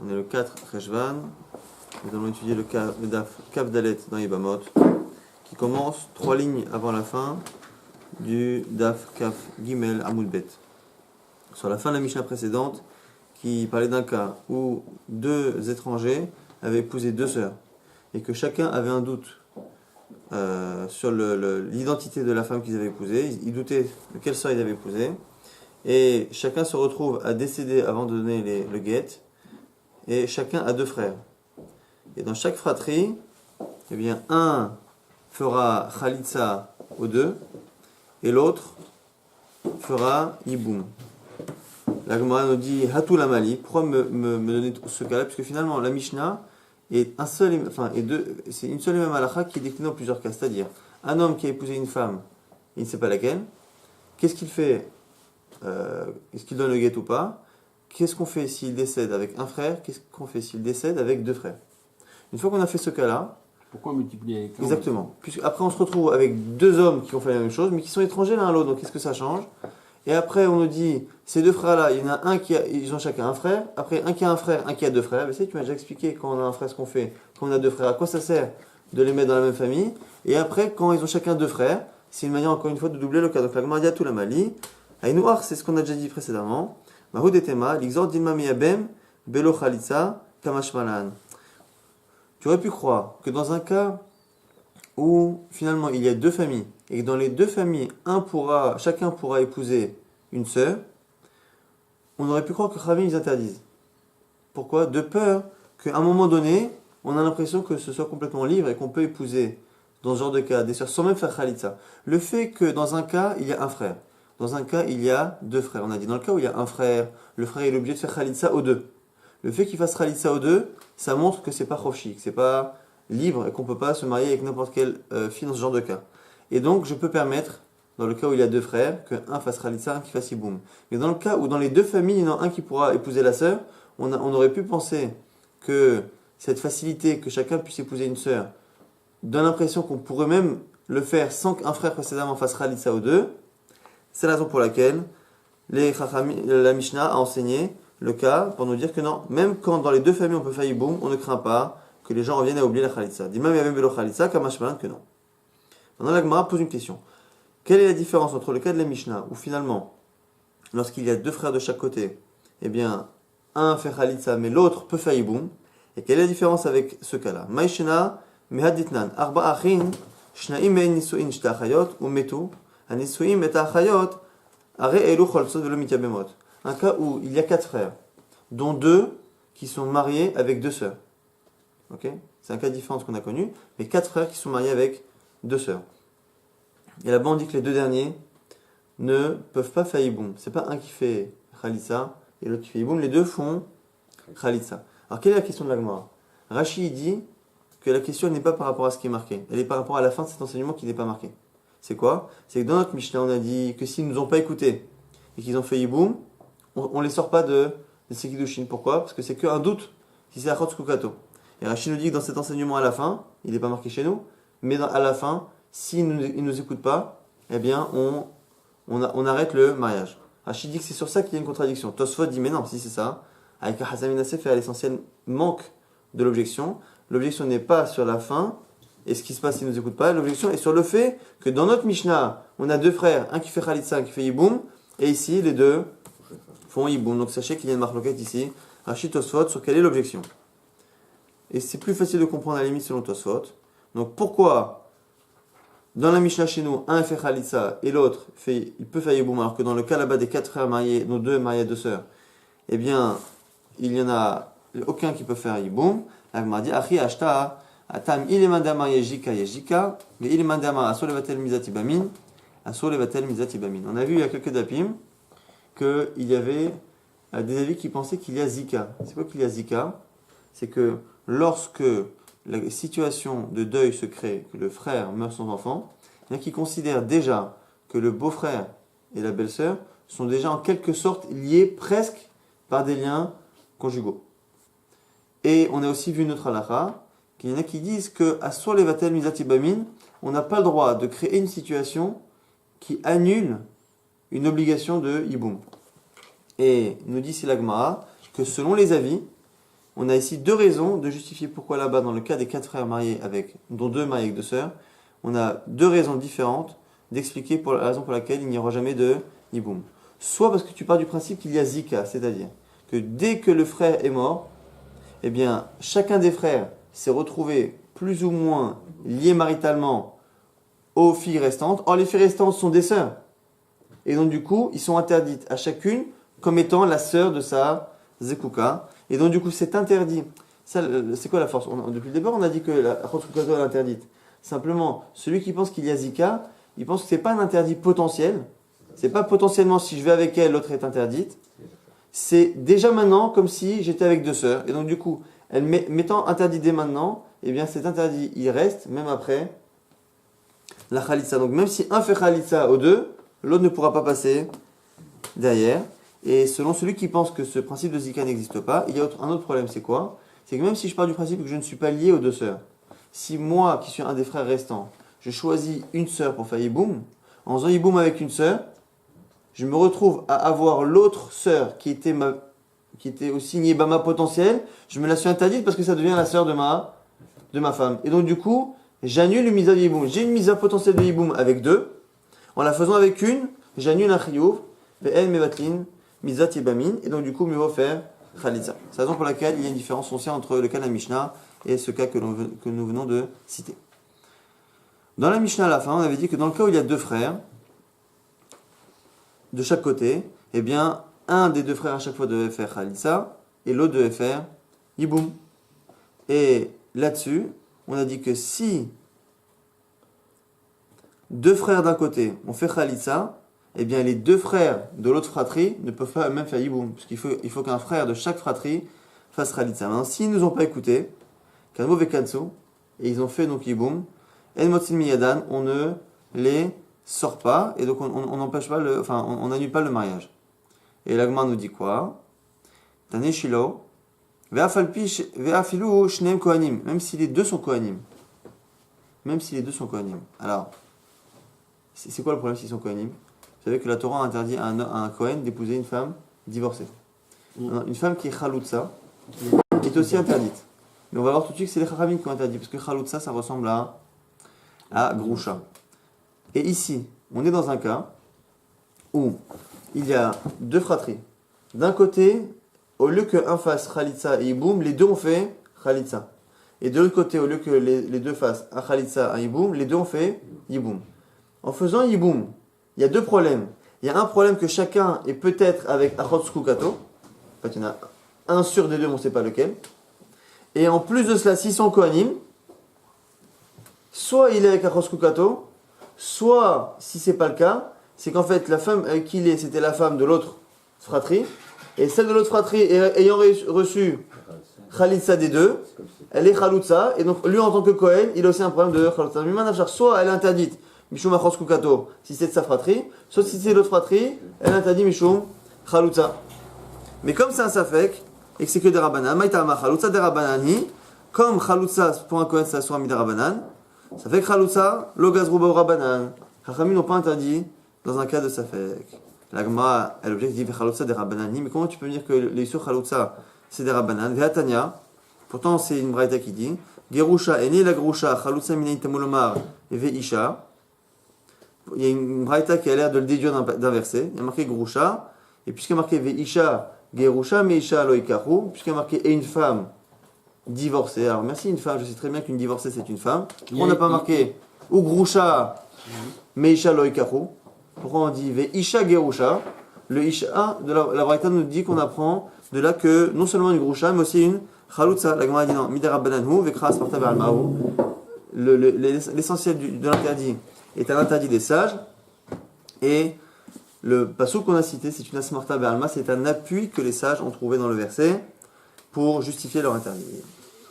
On est le 4 Rejvan. Nous allons étudier le Daf Kaf Dalet dans Yibamot, qui commence 3 lignes avant la fin du Daf Kaf Gimel Amud Bet. Sur la fin de la Mishnah précédente, qui parlait d'un cas où 2 étrangers avaient épousé 2 sœurs et que chacun avait un doute sur l'identité de la femme qu'ils avaient épousée. Ils doutaient de quelle sœur ils avaient épousé. Et chacun se retrouve à décéder avant de donner le guet. Et chacun a 2 frères. Et dans chaque fratrie, eh bien, un fera Khalitsa aux 2 et l'autre fera Yiboum. La Gemara nous dit Hatou la Mali. Pourquoi me donner ce cas-là? Puisque finalement, la Mishnah est c'est une seule et même halakha qui est déclinée en plusieurs cas. C'est-à-dire, un homme qui a épousé une femme, il ne sait pas laquelle, qu'est-ce qu'il fait? Est-ce qu'il donne le guet ou pas? Qu'est-ce qu'on fait s'il décède avec un frère? Qu'est-ce qu'on fait s'il décède avec 2 frères? Une fois qu'on a fait ce cas-là... Pourquoi multiplier avec un? Exactement. Après on se retrouve avec 2 hommes qui ont fait la même chose, mais qui sont étrangers l'un à l'autre. Donc qu'est-ce que ça change? Et après on nous dit, ces 2 frères-là, il y en a un ils ont chacun un frère. Après un qui a un frère, un qui a 2 frères. Mais tu m'as déjà expliqué quand on a un frère ce qu'on fait. Quand on a 2 frères, à quoi ça sert de les mettre dans la même famille? Et après, quand ils ont chacun 2 frères, c'est une manière encore une fois de doubler le cas. Donc la Gemara dit à tout la Mali. Aïnouar, c'est ce qu'on a déjà dit précédemment. Mahud etema, l'exor dilma miyabem, belo khalitsa, kamashmalan. Tu aurais pu croire que dans un cas où finalement il y a 2 familles, et que dans les 2 familles, chacun pourra épouser une sœur, on aurait pu croire que Khamim ils interdisent. Pourquoi? De peur qu'à un moment donné, on a l'impression que ce soit complètement libre et qu'on peut épouser, dans ce genre de cas, des sœurs sans même faire khalitsa. Le fait que dans un cas, il y a un frère. Dans un cas, il y a 2 frères. On a dit dans le cas où il y a un frère, le frère est obligé de faire khalitsa aux 2. Le fait qu'il fasse khalitsa aux 2, ça montre que c'est pas chofchi, que c'est pas libre et qu'on peut pas se marier avec n'importe quelle fille dans ce genre de cas. Et donc, je peux permettre, dans le cas où il y a 2 frères, qu'un fasse khalitsa, un qui fasse yiboum. Mais dans le cas où dans les 2 familles, il y en a un qui pourra épouser la sœur, on aurait pu penser que cette facilité que chacun puisse épouser une sœur donne l'impression qu'on pourrait même le faire sans qu'un frère précédemment fasse khalitsa aux 2. C'est la raison pour laquelle la Mishnah a enseigné le cas pour nous dire que non, même quand dans les 2 familles on peut faire yiboum, on ne craint pas que les gens reviennent à oublier la khalitsa. D'imam yavem velo khalitsa, kamashmalan que non. Maintenant la Gemara pose une question. Quelle est la différence entre le cas de la Mishnah où finalement, lorsqu'il y a 2 frères de chaque côté, eh bien, un fait khalitsa mais l'autre peut faire yiboum, et quelle est la différence avec ce cas-là? Maïshena mehaditnan arba achin shnaim mein nisuin shta achayot ou metu. Un cas où il y a 4 frères, dont 2 qui sont mariés avec 2 sœurs. Okay? C'est un cas différent de ce qu'on a connu, mais 4 frères qui sont mariés avec 2 sœurs. Et là-bas on dit que les 2 derniers ne peuvent pas faire yiboum. C'est pas un qui fait khalitsa et l'autre qui fait yiboum, les 2 font khalitsa. Alors quelle est la question de la Gemara? Rashi dit que la question n'est pas par rapport à ce qui est marqué, elle est par rapport à la fin de cet enseignement qui n'est pas marqué. C'est quoi? C'est que dans notre Mishnah, on a dit que s'ils ne nous ont pas écoutés et qu'ils ont fait yiboum, on ne les sort pas de Sekidushin. Pourquoi? Parce que c'est qu'un doute si c'est Achot Kukato. Et Rachid nous dit que dans cet enseignement à la fin, il n'est pas marqué chez nous, mais à la fin, s'ils ne nous écoutent pas, eh bien on arrête le mariage. Rachid dit que c'est sur ça qu'il y a une contradiction. Tosfot dit mais non, si c'est ça, avec Hasamina Sefer, l'essentiel manque de l'objection. L'objection n'est pas sur la fin. Et ce qui se passe s'ils ne nous écoutent pas, l'objection est sur le fait que dans notre Mishnah, on a 2 frères, un qui fait khalitsa, un qui fait yiboum, et ici, les 2 font yiboum. Donc sachez qu'il y a une marloquette ici, Rachid Tosfot, sur quelle est l'objection. Et c'est plus facile de comprendre à la limite selon Tosfot. Donc pourquoi, dans la Mishnah chez nous, un fait khalitsa et l'autre, il peut faire yiboum, alors que dans le cas là-bas des 4 frères mariés, nos 2 mariés à 2 sœurs, eh bien, il n'y en a aucun qui peut faire yiboum. La Gemara dit, Achi ashta. Atam ilemandama yejika yejika, mais ilemandama asur levatel mizati bamin, asur levatel mizati bamin. On a vu il y a quelques dapim qu'il y avait des avis qui pensaient qu'il y a zika. C'est quoi qu'il y a zika? C'est que lorsque la situation de deuil se crée, que le frère meurt sans enfant, il y en a qui considèrent déjà que le beau-frère et la belle-sœur sont déjà en quelque sorte liés presque par des liens conjugaux. Et on a aussi vu notre halakha, qu'il y en a qui disent que à Asur levatel mizati bamin, on n'a pas le droit de créer une situation qui annule une obligation de yiboum. Et nous dit c'est la Gemara que selon les avis, on a ici deux raisons de justifier pourquoi là-bas, dans le cas des 4 frères mariés dont 2 mariés avec 2 sœurs, on a deux raisons différentes d'expliquer pour la raison pour laquelle il n'y aura jamais de Yiboum. Soit parce que tu pars du principe qu'il y a Zika, c'est-à-dire que dès que le frère est mort, eh bien, chacun des frères s'est retrouvé plus ou moins lié maritalement aux filles restantes. Or, les filles restantes sont des sœurs. Et donc, du coup, ils sont interdites à chacune comme étant la sœur de sa Zekuka. Et donc, du coup, c'est interdit. Ça, c'est quoi la force? Depuis le départ, on a dit que la Chotsukato est interdite. Simplement, celui qui pense qu'il y a Zika, il pense que ce n'est pas un interdit potentiel. C'est pas potentiellement si je vais avec elle, l'autre est interdite. C'est déjà maintenant comme si j'étais avec 2 sœurs. Et donc, du coup, elle m'étant interdit dès maintenant, eh bien, cet interdit, il reste même après la Khalitsa. Donc, même si un fait Khalitsa aux 2, l'autre ne pourra pas passer derrière. Et selon celui qui pense que ce principe de Zika n'existe pas, il y a un autre problème, c'est quoi? C'est que même si je pars du principe que je ne suis pas lié aux 2 sœurs, si moi, qui suis un des frères restants, je choisis une sœur pour faire Yiboum, en faisant Yiboum avec une sœur, je me retrouve à avoir l'autre sœur qui était aussi Nibama potentielle, je me la suis interdite parce que ça devient la sœur de ma femme. Et donc du coup, j'annule une misa de Yiboum. J'ai une misa potentielle de Yiboum avec 2. En la faisant avec une, j'annule un chiyuv, ve'en mevatlin, misa tibamin, et donc du coup, mieux vaut faire Khalitza. C'est la raison pour laquelle il y a une différence foncière entre le cas de la Mishnah et ce cas que nous venons de citer. Dans la Mishnah à la fin, on avait dit que dans le cas où il y a 2 frères, de chaque côté, eh bien, un des 2 frères à chaque fois devait faire Khalitza et l'autre devait faire Yiboum. Et là-dessus, on a dit que si 2 frères d'un côté ont fait Khalitza, eh bien, les 2 frères de l'autre fratrie ne peuvent pas eux-mêmes faire Yiboum, puisqu'il faut qu'un frère de chaque fratrie fasse Khalitza. Maintenant, s'ils ne nous ont pas écoutés, Kanmo Vekansu, et ils ont fait donc Yiboum, En Motsin Miyadan, on ne les sort pas, et donc on n'empêche pas on n'annule pas le mariage. Et l'Agma nous dit quoi? Tane Shilo, Ve'afilu Shneim Kohanim, même si les deux sont Kohanim. Même si les deux sont Kohanim. Alors, c'est quoi le problème s'ils sont Kohanim? Vous savez que la Torah interdit à un Kohen d'épouser une femme divorcée. Une femme qui est Chaloutsa est aussi interdite. Mais on va voir tout de suite que c'est les Chachamim qui ont interdit, parce que Chaloutsa, ça ressemble à Grusha. Et ici, on est dans un cas où il y a 2 fratries. D'un côté, au lieu qu'un fasse Khalitsa et Yiboum, les 2 ont fait Khalitsa. Et de l'autre côté, au lieu que les 2 fassent un Khalitsa et un Yiboum, les 2 ont fait Yiboum. En faisant Yiboum, il y a 2 problèmes. Il y a un problème que chacun est peut-être avec Achotsuku Kato. En fait, il y en a un sur des 2, mais on ne sait pas lequel. Et en plus de cela, s'ils sont Kohanim, soit il est avec Achotsuku Kato, soit, si c'est pas le cas, c'est qu'en fait, la femme avec qui il est, c'était la femme de l'autre fratrie, et celle de l'autre fratrie ayant reçu Khalitsa des 2, elle est Khaloutsa, et donc lui en tant que Kohen, il a aussi un problème de Khaloutsa. Soit elle est interdite, Mishum Achotsuku Kato, si c'est de sa fratrie, soit si c'est de l'autre fratrie, elle est interdite Mishum Khaloutsa. Mais comme c'est un Safek, et que c'est que des Rabbanan, Maïtama Khaloutsa des Rabbanani, comme Khaloutsa pour un Kohen, ça soit mis des Rabbanan, ça fait que Khaloutsa, lo gazrouba ou Rabbanan. Chachamim n'ont pas interdit dans un cas de Safek. L'Agma, elle objecte, dit Khaloutsa des Rabbanani, mais comment tu peux me dire que les sur Khaloutsa, c'est des Rabbanan? Ve'atanya, pourtant c'est une braïta qui dit Gerusha, eni la Gerusha, Khaloutsa minayin tamulomar, ve'isha. Il y a une braïta qui a l'air de le déduire d'un verset. Il y a marqué Gerusha, et puisqu'il y a marqué ve'isha, Gerusha, meisha loikahu, puisqu'il y a marqué et une femme divorcée. Alors merci une femme, je sais très bien qu'une divorcée c'est une femme. Pourquoi on n'a pas marqué ou Grusha Meisha Loikaru? Pourquoi on dit Veisha Gerusha? Le Isha de la Braïta nous dit qu'on apprend de là que non seulement une Grusha mais aussi une Chalutza. La Gemara dit non, Midera Bananhu, Vekras Parta Ve'almahu. L'essentiel de l'interdit est un interdit des sages. Et le passouk qu'on a cité, c'est une Asmarta Ve'alma, c'est un appui que les sages ont trouvé dans le verset pour justifier leur interdit.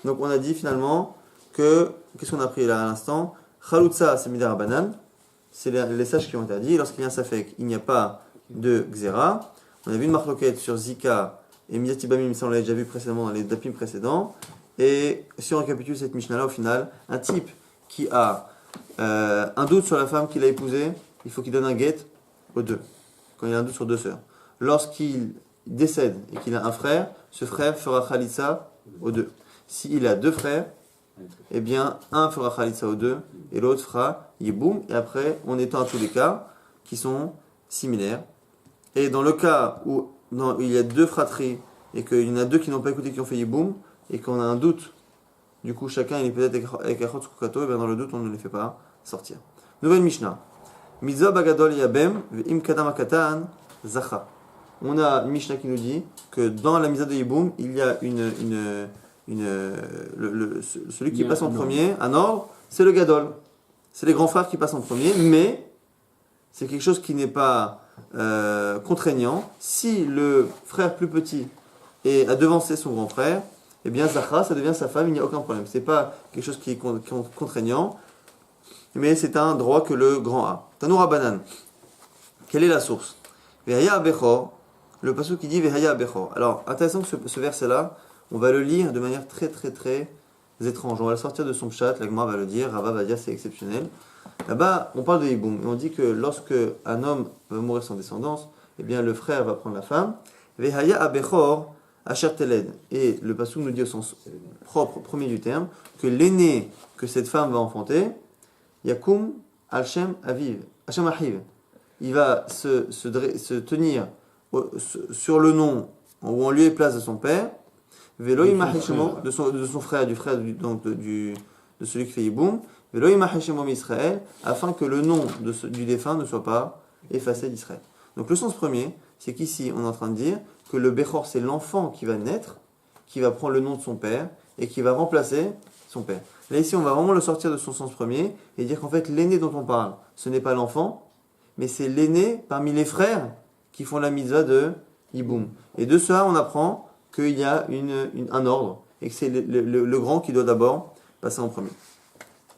Donc on a dit finalement que, qu'est-ce qu'on a appris là à l'instant? Chalutza, c'est Midera Banan, c'est les sages qui ont interdit. Lorsqu'il y a un Safek, il n'y a pas de Xéra. On a vu une marloquette sur Zika et Miyati Bamim, ça on l'avait déjà vu précédemment dans les dapim précédents. Et si on récapitule cette Mishnah-là, au final, un type qui a un doute sur la femme qu'il a épousée, il faut qu'il donne un guet aux 2, quand il a un doute sur 2 sœurs. Lorsqu'il décède et qu'il a un frère, ce frère fera Khalitsa aux deux. S'il a deux frères, eh bien, un fera Khalitsa aux deux et l'autre fera Yiboum. Et après, on étend à tous les cas qui sont similaires. Et dans le cas où il y a deux fratries et qu'il y en a deux qui n'ont pas écouté, qui ont fait Yiboum, et qu'on a un doute, du coup, chacun il est peut-être avec Achot Sukato, et bien dans le doute, on ne les fait pas sortir. Nouvelle Mishnah. Mitzvah bagadol yabem ve'im kadam akatan zacha. On a une Mishnah qui nous dit que dans la mitzvah de Yiboum, il y a celui qui passe en premier, un ordre, c'est le gadol. C'est les grands frères qui passent en premier, mais c'est quelque chose qui n'est pas contraignant. Si le frère plus petit a devancé son grand frère, eh bien Zachra, ça devient sa femme, il n'y a aucun problème. C'est pas quelque chose qui est contraignant, mais c'est un droit que le grand a. Tanoura Banan. Quelle est la source? Vehaya Bechor, le passage qui dit Vehaya Bechor. Alors, intéressant que ce verset-là, on va le lire de manière très étrange. On va le sortir de son pshat, la Gemara va le dire, Rava va dire c'est exceptionnel. Là-bas, on parle de Yiboum, et on dit que lorsque un homme va mourir sans descendance, eh bien le frère va prendre la femme. Vehaya Bechor Asher Teled. Et le passage nous dit au sens propre, premier du terme, que l'aîné que cette femme va enfanter, Yakum Al-Shem Aviv, Hashem Ahiv. Il va se tenir sur le nom ou en lieu et place de son père, Velo Imacheshemo, de son frère, de celui qui fait Yiboum, Velo Imacheshemo Israël, afin que le nom du défunt ne soit pas effacé d'Israël. Donc le sens premier, c'est qu'ici on est en train de dire que le Bechor c'est l'enfant qui va naître, qui va prendre le nom de son père et qui va remplacer son père. Là ici on va vraiment le sortir de son sens premier et dire qu'en fait l'aîné dont on parle, ce n'est pas l'enfant, mais c'est l'aîné parmi les frères qui font la mitzvah de Yiboum. Et de cela on apprend qu'il y a un ordre et que c'est le grand qui doit d'abord passer en premier.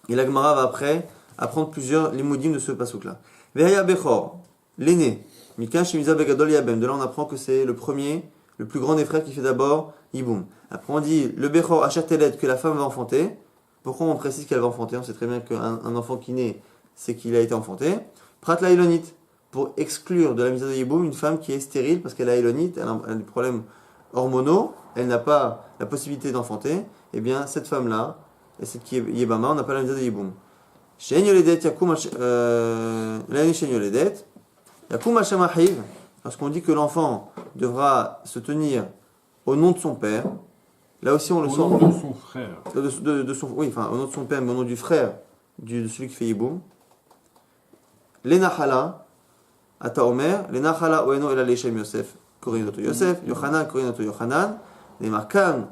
Et la Gemara va après apprendre plusieurs limoudim de ce passouk-là. Vehaya Bechor, l'aîné. Mikash Shemiza Begadol Yabem. De là on apprend que c'est le premier, le plus grand des frères qui fait d'abord Yiboum. Après on dit le Bechor Asher Teled, que la femme va enfanter. Pourquoi on précise qu'elle va enfanter? On sait très bien qu'un enfant qui naît, c'est qu'il a été enfanté. Prat la Elonite, pour exclure de la mitzvah de Yiboum une femme qui est stérile parce qu'elle a Elonite, elle a des problèmes hormonaux, elle n'a pas la possibilité d'enfanter. Eh bien cette femme-là, et cette qui est Yebama, on n'a pas la mitzvah de Yiboum. She'en yoledet yakum l'année she'en yoledet. Yakum Hashem Ahiv, lorsqu'on dit que l'enfant devra se tenir au nom de son père, là aussi on le sent. Au nom de son frère. Oui, enfin au nom de son père, mais au nom du frère de celui qui fait Yiboum. Lenachala, Ata Omer, Lenachala Oeno Ela Leshem Yosef, Korinoto Yosef, Yochanan Korinoto Yochanan, Nemarkan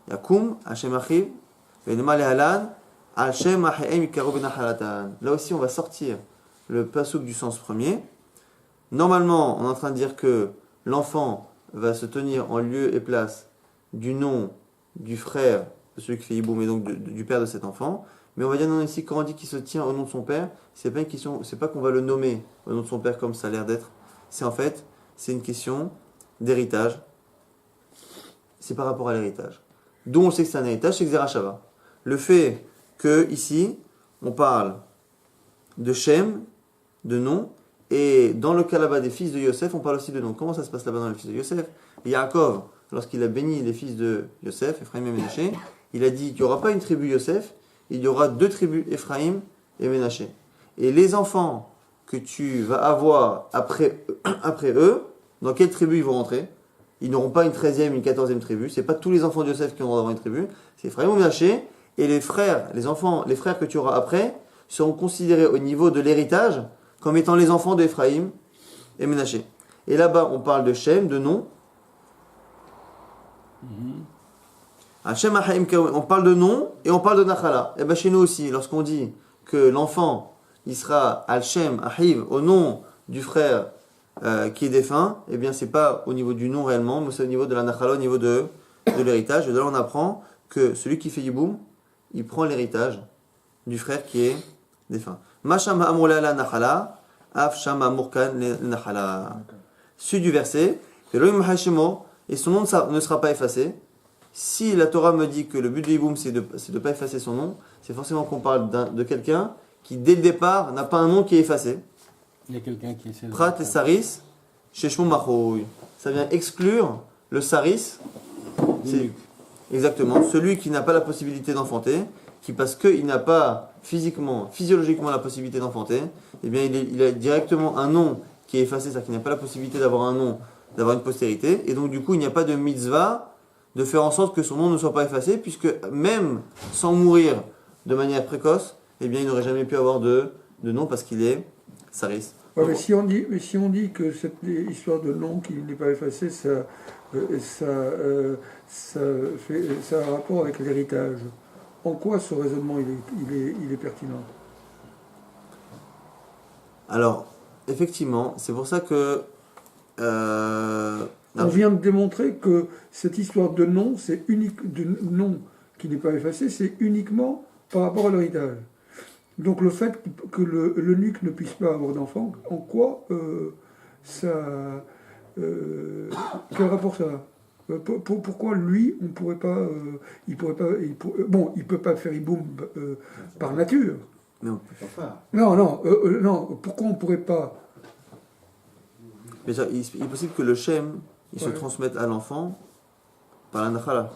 Yakum Hashem Ahiv, Venema Lehalan, Hashem Ahem Ikaro Benachalatan. Là aussi on va sortir le pasouk du sens premier. Normalement, on est en train de dire que l'enfant va se tenir en lieu et place du nom du frère de celui qui fait Yiboum et donc du père de cet enfant. Mais on va dire non ici, quand on dit qu'il se tient au nom de son père, c'est pas une question, c'est pas qu'on va le nommer au nom de son père comme ça a l'air d'être. C'est une question d'héritage. C'est par rapport à l'héritage. D'où on sait que c'est un héritage, c'est que Zerachava. Le fait que ici, on parle de Shem, de nom. Et dans le cas là-bas des fils de Yosef, on parle aussi de nom. Comment ça se passe là-bas dans les fils de Yosef? Yaakov, lorsqu'il a béni les fils de Yosef, Ephraim et Ménaché, il a dit qu'il n'y aura pas une tribu Yosef, il y aura deux tribus, Ephraim et Ménaché. Et les enfants que tu vas avoir après eux, dans quelle tribu ils vont rentrer? Ils n'auront pas une 13e, une 14e tribu. Ce n'est pas tous les enfants de Yosef qui vont avoir une tribu. C'est Ephraim et Ménaché. Et les frères que tu auras après, seront considérés au niveau de l'héritage comme étant les enfants d'Ephraïm et Ménaché. Et là-bas, on parle de Shem, de nom. On parle de nom et on parle de Nachala. Et bien chez nous aussi, lorsqu'on dit que l'enfant, il sera Al-Shem, Ahiv, au nom du frère qui est défunt, et bien c'est pas au niveau du nom réellement, mais c'est au niveau de la Nachala, au niveau de l'héritage. Et de là, on apprend que celui qui fait Yiboum, il prend l'héritage du frère qui est défunt. Masham ha'amula la nachala, af sham ha'murkan le nachala. Suite du verset, et son nom ne sera pas effacé. Si la Torah me dit que le but de Yiboum c'est de ne pas effacer son nom, c'est forcément qu'on parle de quelqu'un qui dès le départ n'a pas un nom qui est effacé. Il y a quelqu'un qui essaie de... Prat et saris, sheshmo machoui. Ça vient exclure le saris. Exactement. Celui qui n'a pas la possibilité d'enfanter, qui parce qu'il n'a pas physiologiquement la possibilité d'enfanter, eh bien il a directement un nom qui est effacé, c'est-à-dire qu'il n'a pas la possibilité d'avoir un nom, d'avoir une postérité, et donc du coup il n'y a pas de mitzvah de faire en sorte que son nom ne soit pas effacé, puisque même sans mourir de manière précoce, eh bien il n'aurait jamais pu avoir de nom parce qu'il est saris. Ouais, mais si on dit que cette histoire de nom qui n'est pas effacé, ça a un rapport avec l'héritage. En quoi ce raisonnement il est pertinent? Alors, effectivement, c'est pour ça que... On vient de démontrer que cette histoire de nom, de nom qui n'est pas effacé, c'est uniquement par rapport à l'héritage. Donc le fait que l'eunuque ne puisse pas avoir d'enfant, en quoi quel rapport ça a? Pourquoi lui, on pourrait pas, il peut pas faire iboum par nature. Non. Non. Pourquoi on pourrait pas? Mais il est possible que le shem, se transmette à l'enfant par la nachala.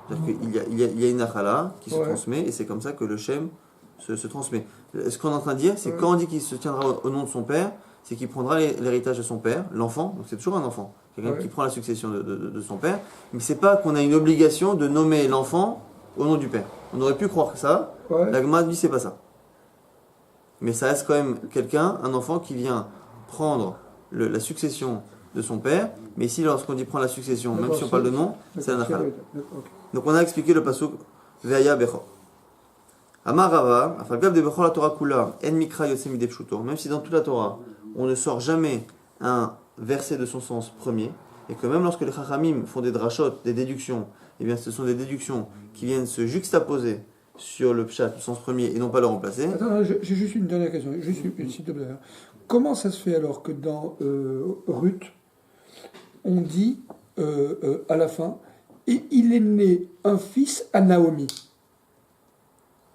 C'est-à-dire qu'il y a une nachala qui se transmet, et c'est comme ça que le shem se transmet. Ce qu'on est en train de dire, c'est que quand on dit qu'il se tiendra au nom de son père, c'est qu'il prendra l'héritage de son père, l'enfant, donc c'est toujours un enfant, quelqu'un qui prend la succession de son père, mais c'est pas qu'on a une obligation de nommer l'enfant au nom du père. On aurait pu croire que ça, la Gemara dit c'est pas ça. Mais ça reste quand même quelqu'un, un enfant qui vient prendre la succession de son père, mais ici lorsqu'on dit prendre la succession, même si on parle de nom, c'est la nachala. Donc on a expliqué le pasuk Ve'aya Bechor. Amar Rava, Afalgav de Bechor la Torah Kula, En Mikra Yosem Midei Pshuto. Même si dans toute la Torah, on ne sort jamais un verset de son sens premier, et que même lorsque les Chachamim font des drashot, des déductions, eh bien ce sont des déductions qui viennent se juxtaposer sur le pshat, le sens premier, et non pas le remplacer. Attends, j'ai juste une dernière question, s'il te plaît. Comment ça se fait alors que dans Ruth, on dit à la fin, et il est né un fils à Naomi?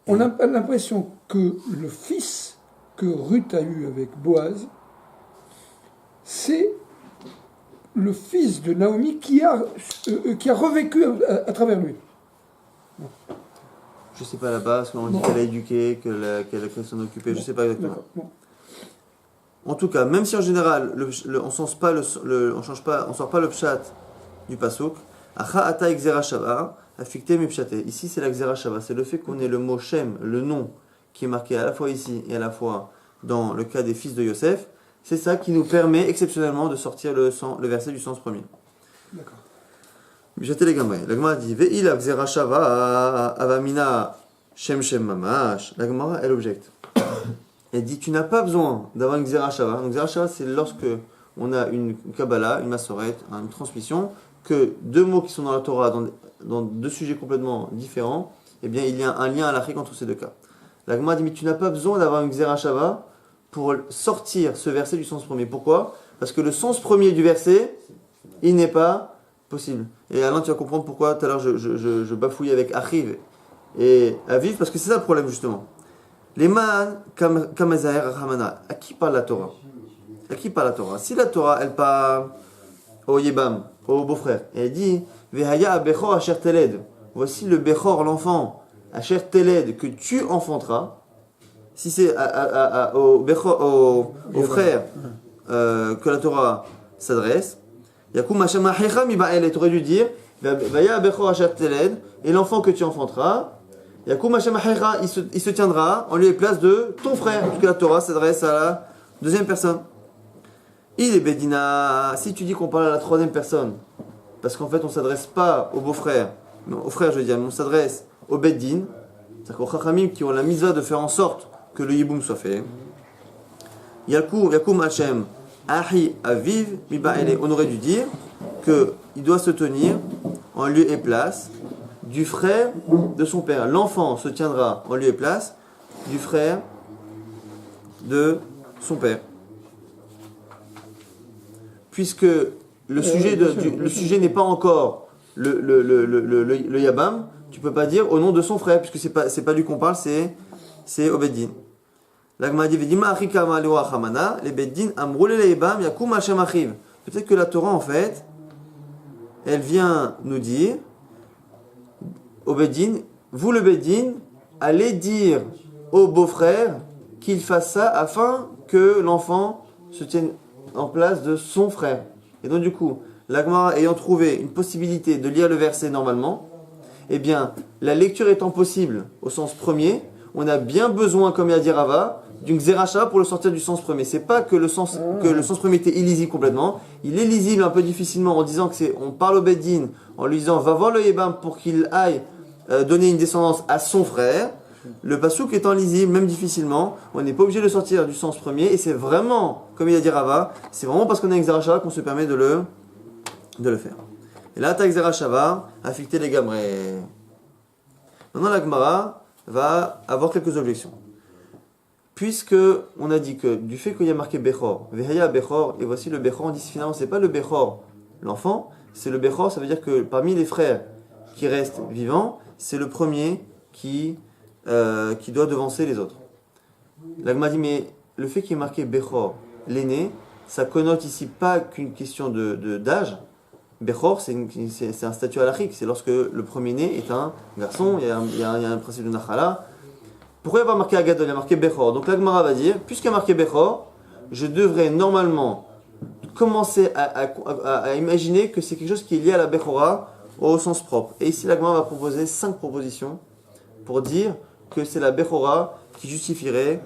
On a l'impression que le fils que Ruth a eu avec Boaz, c'est le fils de Naomi qui a revécu à travers lui. Je sais pas là-bas, parce qu'on dit qu'elle a éduqué, qu'elle a créé son occupé, je sais pas exactement. En tout cas, même si en général, on sort pas le pshat du pasuk, acha ata exera shava, afikte mi pshate. Ici, c'est la exera shava, c'est le fait qu'on ait le mot shem, le nom, qui est marqué à la fois ici et à la fois dans le cas des fils de Yosef. C'est ça qui nous permet exceptionnellement de sortir le verset du sens premier. D'accord. J'étais les gamins. La Gemara dit Ve'ila gzera shava avamina shem mamash. La Gemara, elle objecte. Elle dit tu n'as pas besoin d'avoir une gzera shava. Donc gzera shava, c'est lorsque on a une kabbalah, une massorette, une transmission, que deux mots qui sont dans la Torah, dans deux sujets complètement différents, eh bien il y a un lien halachique entre ces deux cas. La Gemara dit mais tu n'as pas besoin d'avoir une gzera shava pour sortir ce verset du sens premier. Pourquoi? Parce que le sens premier du verset, il n'est pas possible. Et Alain, tu vas comprendre pourquoi tout à l'heure je bafouille avec Achiv et Aviv, parce que c'est ça le problème justement. Les man kamazaher rahamana. À qui parle la Torah? À qui parle la Torah? Si la Torah, elle parle au Yébam, au beau-frère, et elle dit Vehaya bechor asher teled. Voici le bechor, l'enfant, asher teled, que tu enfanteras. Si c'est au frère que la Torah s'adresse, Yakum Hashem Achecha mi ba'el, tu aurais dû dire Vaya bechor asher teled, et l'enfant que tu enfanteras, Yakum Hashem Achecha, il se tiendra en lieu et place de ton frère, puisque la Torah s'adresse à la deuxième personne. Il est Bedina, si tu dis qu'on parle à la troisième personne, parce qu'en fait on ne s'adresse pas au beau-frère, au frère je veux dire, mais on s'adresse au Beddin, c'est-à-dire aux Chachamim qui ont la mitzvah de faire en sorte que le Yiboum soit fait. Yakum Hashem Ahi Aviv mi ba'ele, on aurait dû dire qu'il doit se tenir en lieu et place du frère de son père. L'enfant se tiendra en lieu et place du frère de son père. Puisque le sujet n'est pas encore le Yabam, tu peux pas dire au nom de son frère, puisque c'est pas lui qu'on parle, c'est Obeddin. L'Agma dit Vedima achikama lewa chamana, les Beddin amroule le Yabam yakum Hashem achiv. Peut-être que la Torah en fait, elle vient nous dire au Beddin, vous le Beddin, allez dire au beau-frère qu'il fasse ça afin que l'enfant se tienne en place de son frère. Et donc du coup, la Gemara ayant trouvé une possibilité de lire le verset normalement, eh bien, la lecture étant possible au sens premier, on a bien besoin, comme il a dit Rava, d'une Xeracha pour le sortir du sens premier. C'est pas que le sens premier était illisible complètement, il est lisible un peu difficilement en disant on parle au Beddin, en lui disant va voir le Yébam pour qu'il aille donner une descendance à son frère. Le pasouk étant lisible, même difficilement, on n'est pas obligé de le sortir du sens premier, et c'est vraiment, comme il a dit Rava, c'est vraiment parce qu'on a une Xeracha qu'on se permet de le faire. Et là, ta Xeracha va affecter les Gamrés. Maintenant, la Gemara va avoir quelques objections. Puisque on a dit que du fait qu'il y a marqué Bechor, Vehaya Bechor, et voici le Bechor, on dit finalement c'est pas le Bechor, l'enfant, c'est le Bechor, ça veut dire que parmi les frères qui restent vivants, c'est le premier qui doit devancer les autres. L'Agma dit mais le fait qu'il y ait marqué Bechor, l'aîné, ça connote ici pas qu'une question d'âge. Bechor, c'est un statut halachique, c'est lorsque le premier-né est un garçon, il y a un principe de Nachala. Pourquoi il n'y a pas marqué Agadol, il y a marqué Bechor? Donc l'Agmara va dire, puisqu'il y a marqué Bechor, je devrais normalement commencer à imaginer que c'est quelque chose qui est lié à la Bechora au sens propre. Et ici l'Agmara va proposer 5 propositions pour dire que c'est la Bechora qui justifierait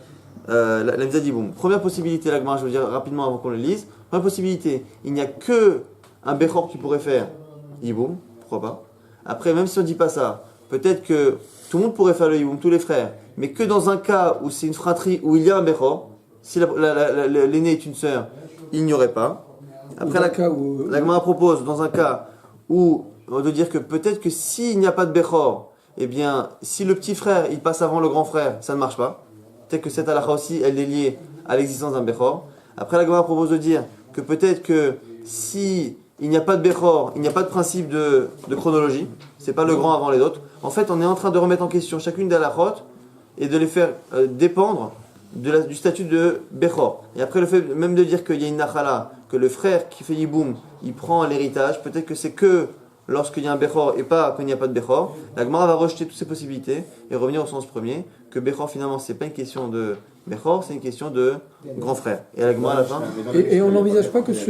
la Misa d'Iboum. Première possibilité, l'Agmara, je veux dire rapidement avant qu'on le lise. Première possibilité, il n'y a que un Bechor qui pourrait faire Iboum, pourquoi pas. Après, même si on ne dit pas ça, peut-être que tout le monde pourrait faire le Iboum, tous les frères, mais que dans un cas où c'est une fratrie où il y a un Bechor, si l'aîné est une sœur, il n'y aurait pas. Après, la Gemara propose, dans un cas où on doit dire que peut-être que s'il n'y a pas de Bechor, eh bien, si le petit frère il passe avant le grand frère, ça ne marche pas. Peut-être que cette halakha aussi, elle est liée à l'existence d'un Bechor. Après, la Gemara propose de dire que peut-être que si il n'y a pas de Bechor, il n'y a pas de principe de chronologie, c'est pas le grand avant les autres. En fait, on est en train de remettre en question chacune des halakhot et de les faire dépendre du statut de Bechor. Et après, le fait même de dire qu'il y a une Nachala, que le frère qui fait Yiboum, il prend l'héritage, peut-être que c'est que lorsqu'il y a un Bechor et pas quand il n'y a pas de Bechor. La Gemara va rejeter toutes ces possibilités et revenir au sens premier, que Bechor finalement c'est pas une question de Bechor, c'est une question de grand frère. Et la Gemara à la fin. Et on n'envisage pas que ce.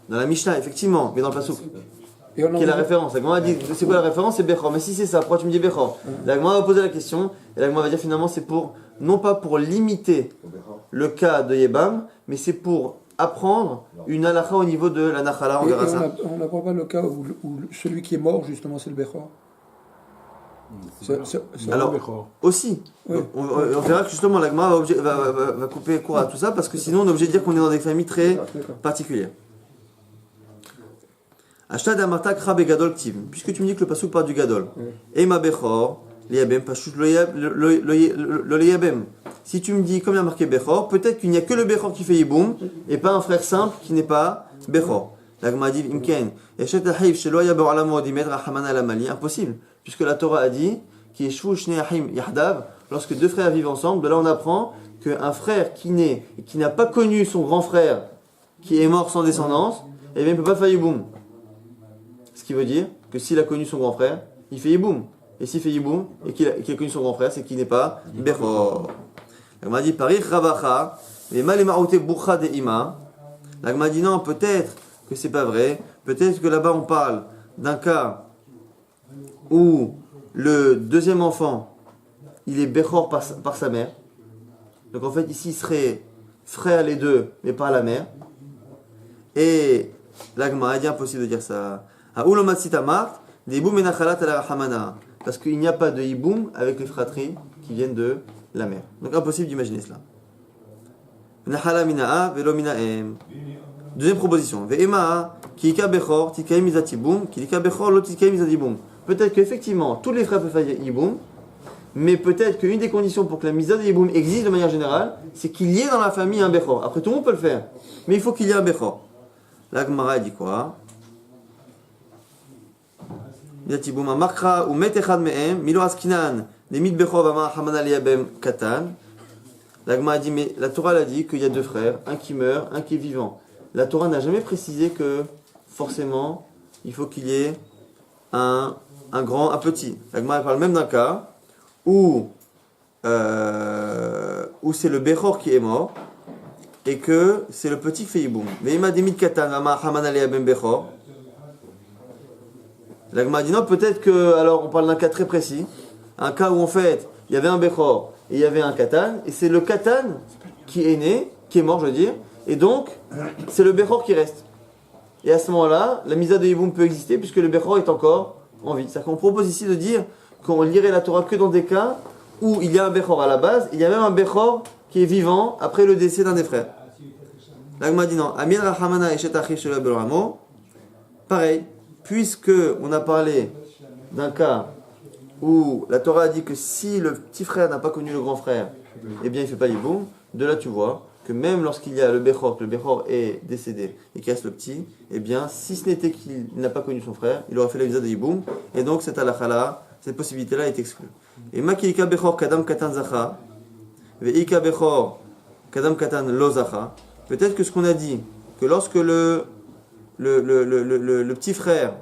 Dans la Mishnah, effectivement, mais dans le Passouk. Qui est la référence. La Gemara dit c'est quoi la référence? C'est Bechor. Mais si c'est ça, pourquoi tu me dis Bechor? La Gemara va poser la question et la Gemara va dire finalement c'est pour, non pas pour limiter le cas de Yébam, mais c'est pour apprendre une halakha au niveau de la Nachala. On verra ça. On n'apprend pas le cas où celui qui est mort, justement, c'est le Bechor. Alors, aussi, oui. On verra que justement la Gemara va couper court à tout ça parce que sinon on est obligé de dire qu'on est dans des familles très particulières. Ashtad Amarta Kra Begadol Ktiv, puisque tu me dis que le pasuk part du Gadol. Ema Bechor, Liabem, Pashut lo Liabem. Si tu me dis, comme il y a marqué Bechor, peut-être qu'il n'y a que le Bechor qui fait Yiboum et pas un frère simple qui n'est pas Bechor. La Gemara dit Imken, Yeshet Ahif Shelo Yabor Alamo Dimet Rahaman Alamali, impossible, puisque la Torah a dit Yeshvu Shnei Ahim Yahdav, lorsque deux frères vivent ensemble, de là on apprend qu'un frère qui naît et qui n'a pas connu son grand frère qui est mort sans descendance, eh bien il ne peut pas faire Yiboum. Ce qui veut dire que s'il a connu son grand frère, il fait Yiboum. Et s'il fait Yiboum et qu'il a connu son grand frère, c'est qu'il n'est pas Bechor. La Gemara dit Parich Ravacha, les Malemaoute Boucha de Ima. La Gemara dit non, peut-être que c'est pas vrai. Peut-être que là-bas on parle d'un cas où le deuxième enfant il est Bechor par sa mère. Donc en fait ici il serait frère les deux, mais pas la mère. Et la Gemara dit impossible de dire ça. Parce qu'il n'y a pas de hiboum avec les fratries qui viennent de la mère. Donc impossible d'imaginer cela. Deuxième proposition. Peut-être qu'effectivement tous les frères peuvent faire hiboum, mais peut-être qu'une des conditions pour que la misa de hiboum existe de manière générale, c'est qu'il y ait dans la famille un bechor. Après tout le monde peut le faire, mais il faut qu'il y ait un bechor. La Gemara dit quoi? La Gemara dit, mais la Torah l'a dit qu'il y a deux frères, un qui meurt, un qui est vivant. La Torah n'a jamais précisé que forcément il faut qu'il y ait un grand, un petit. La Gemara parle même d'un cas où c'est le Bechor qui est mort et que c'est le petit qui fait Yiboum. Ve'ima demit katan ama haman alea ben Bechor. La Gemara dit non, peut-être que, alors on parle d'un cas très précis, un cas où en fait il y avait un Bechor et il y avait un Katan, et c'est le Katan qui est né, qui est mort je veux dire, et donc c'est le Bechor qui reste. Et à ce moment-là, la misa de Yiboum peut exister puisque le Bechor est encore en vie. C'est-à-dire qu'on propose ici de dire qu'on lirait la Torah que dans des cas où il y a un Bechor à la base, il y a même un Bechor qui est vivant après le décès d'un des frères. La Gemara dit non, Amir Rahamana Eshet Achiv Shelo Beloramo, pareil. Puisque on a parlé d'un cas où la Torah a dit que si le petit frère n'a pas connu le grand frère, eh bien il ne fait pas Yiboum, de là tu vois que même lorsqu'il y a le Bechor, que le Bechor est décédé et qu'il reste le petit, eh bien si ce n'était qu'il n'a pas connu son frère, il aurait fait la visa de Yiboum, et donc cette halakha-là, cette possibilité-là est exclue. Et Makilika Bechor Kadam Katan Zacha, Veika Bechor Kadam Katan Lo Zacha, peut-être que ce qu'on a dit, que lorsque le petit frère,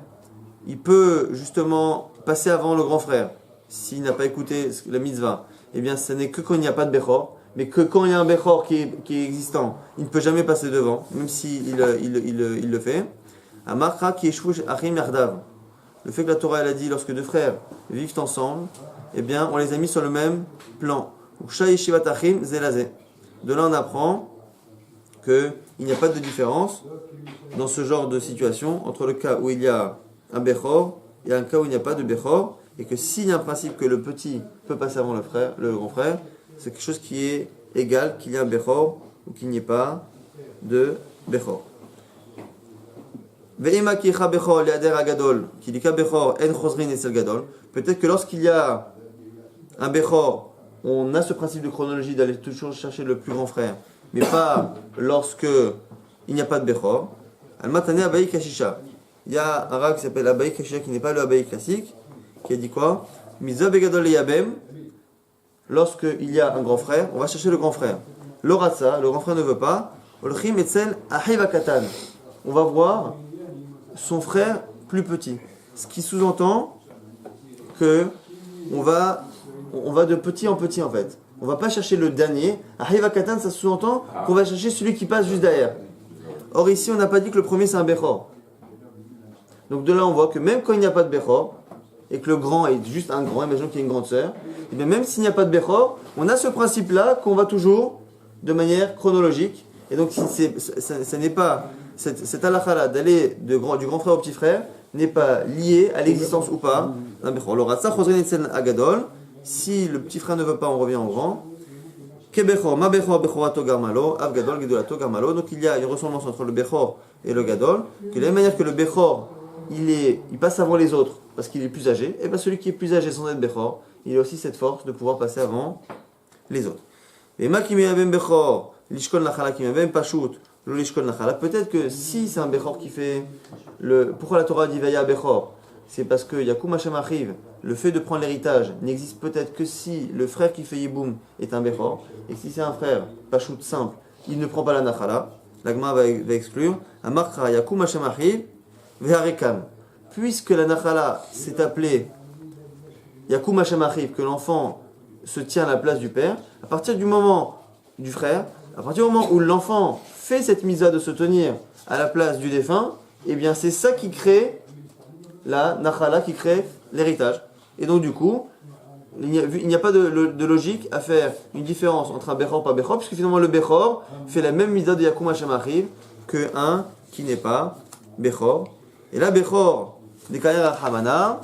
il peut justement passer avant le grand frère, s'il n'a pas écouté la mitzvah, eh bien ce n'est que quand il n'y a pas de Bechor, mais que quand il y a un Bechor qui est existant, il ne peut jamais passer devant, même s'il il le fait. Amarcha qui est achim yardav. Le fait que la Torah elle a dit lorsque deux frères vivent ensemble, eh bien on les a mis sur le même plan. De là on apprend qu'il n'y a pas de différence dans ce genre de situation entre le cas où il y a un Bechor et un cas où il n'y a pas de Bechor, et que s'il y a un principe que le petit peut passer avant le grand frère, c'est quelque chose qui est égal qu'il y ait un Bechor ou qu'il n'y ait pas de Bechor. Peut-être que lorsqu'il y a un Bechor, on a ce principe de chronologie d'aller toujours chercher le plus grand frère, mais pas lorsque il n'y a pas de Bechor. Al-Matane Abayi Kashisha. Il y a un rat qui s'appelle Abayi Kashisha qui n'est pas le Abayi classique, qui a dit quoi? Miza Begadol Yabem. Lorsqu'il y a un grand frère, on va chercher le grand frère. L'Oratsa, le grand frère ne veut pas. Olchim Etzel Ahiva Katan. On va voir son frère plus petit. Ce qui sous-entend que on va de petit en petit en fait. On va pas chercher le dernier. Ahiva Katan, ça sous-entend qu'on va chercher celui qui passe juste derrière. Or ici, on n'a pas dit que le premier c'est un Bechor. Donc de là, on voit que même quand il n'y a pas de Bechor, et que le grand est juste un grand, imaginons qu'il y a une grande sœur, et bien même s'il n'y a pas de Bechor, on a ce principe-là qu'on va toujours de manière chronologique. Et donc ça n'est pas, cette halakha-là d'aller du grand frère au petit frère, n'est pas lié à l'existence ou pas d'un Bechor. Agadol, si le petit frère ne veut pas, on revient au grand. Donc il y a une ressemblance entre le Bechor et le Gadol, que de la même manière que le Bechor il passe avant les autres parce qu'il est plus âgé, et bien celui qui est plus âgé sans être Bechor, il a aussi cette force de pouvoir passer avant les autres. Peut-être que si c'est un Bechor qui fait pourquoi la Torah dit Vaya Bechor, c'est parce que Yakum Hashem arrive, le fait de prendre l'héritage n'existe peut-être que si le frère qui fait Yiboum est un Bechor, et si c'est un frère Pachout simple, il ne prend pas la Nachala. La Gemara va exclure Amarkra Yakum Hashem arrive Veharekam. Puisque la Nachala s'est appelée Yakum Hashem arrive, que l'enfant se tient à la place du père, à partir du moment du frère, à partir du moment où l'enfant fait cette misa de se tenir à la place du défunt, eh bien c'est ça qui crée la Nachala, qui crée l'héritage. Et donc du coup, il n'y a pas de logique à faire une différence entre un Bechor et pas Bechor, puisque finalement le Bechor fait la même misa de Yakum Hashem arrive que un qui n'est pas Bechor. Et là, Bechor, des Kayer Hamana,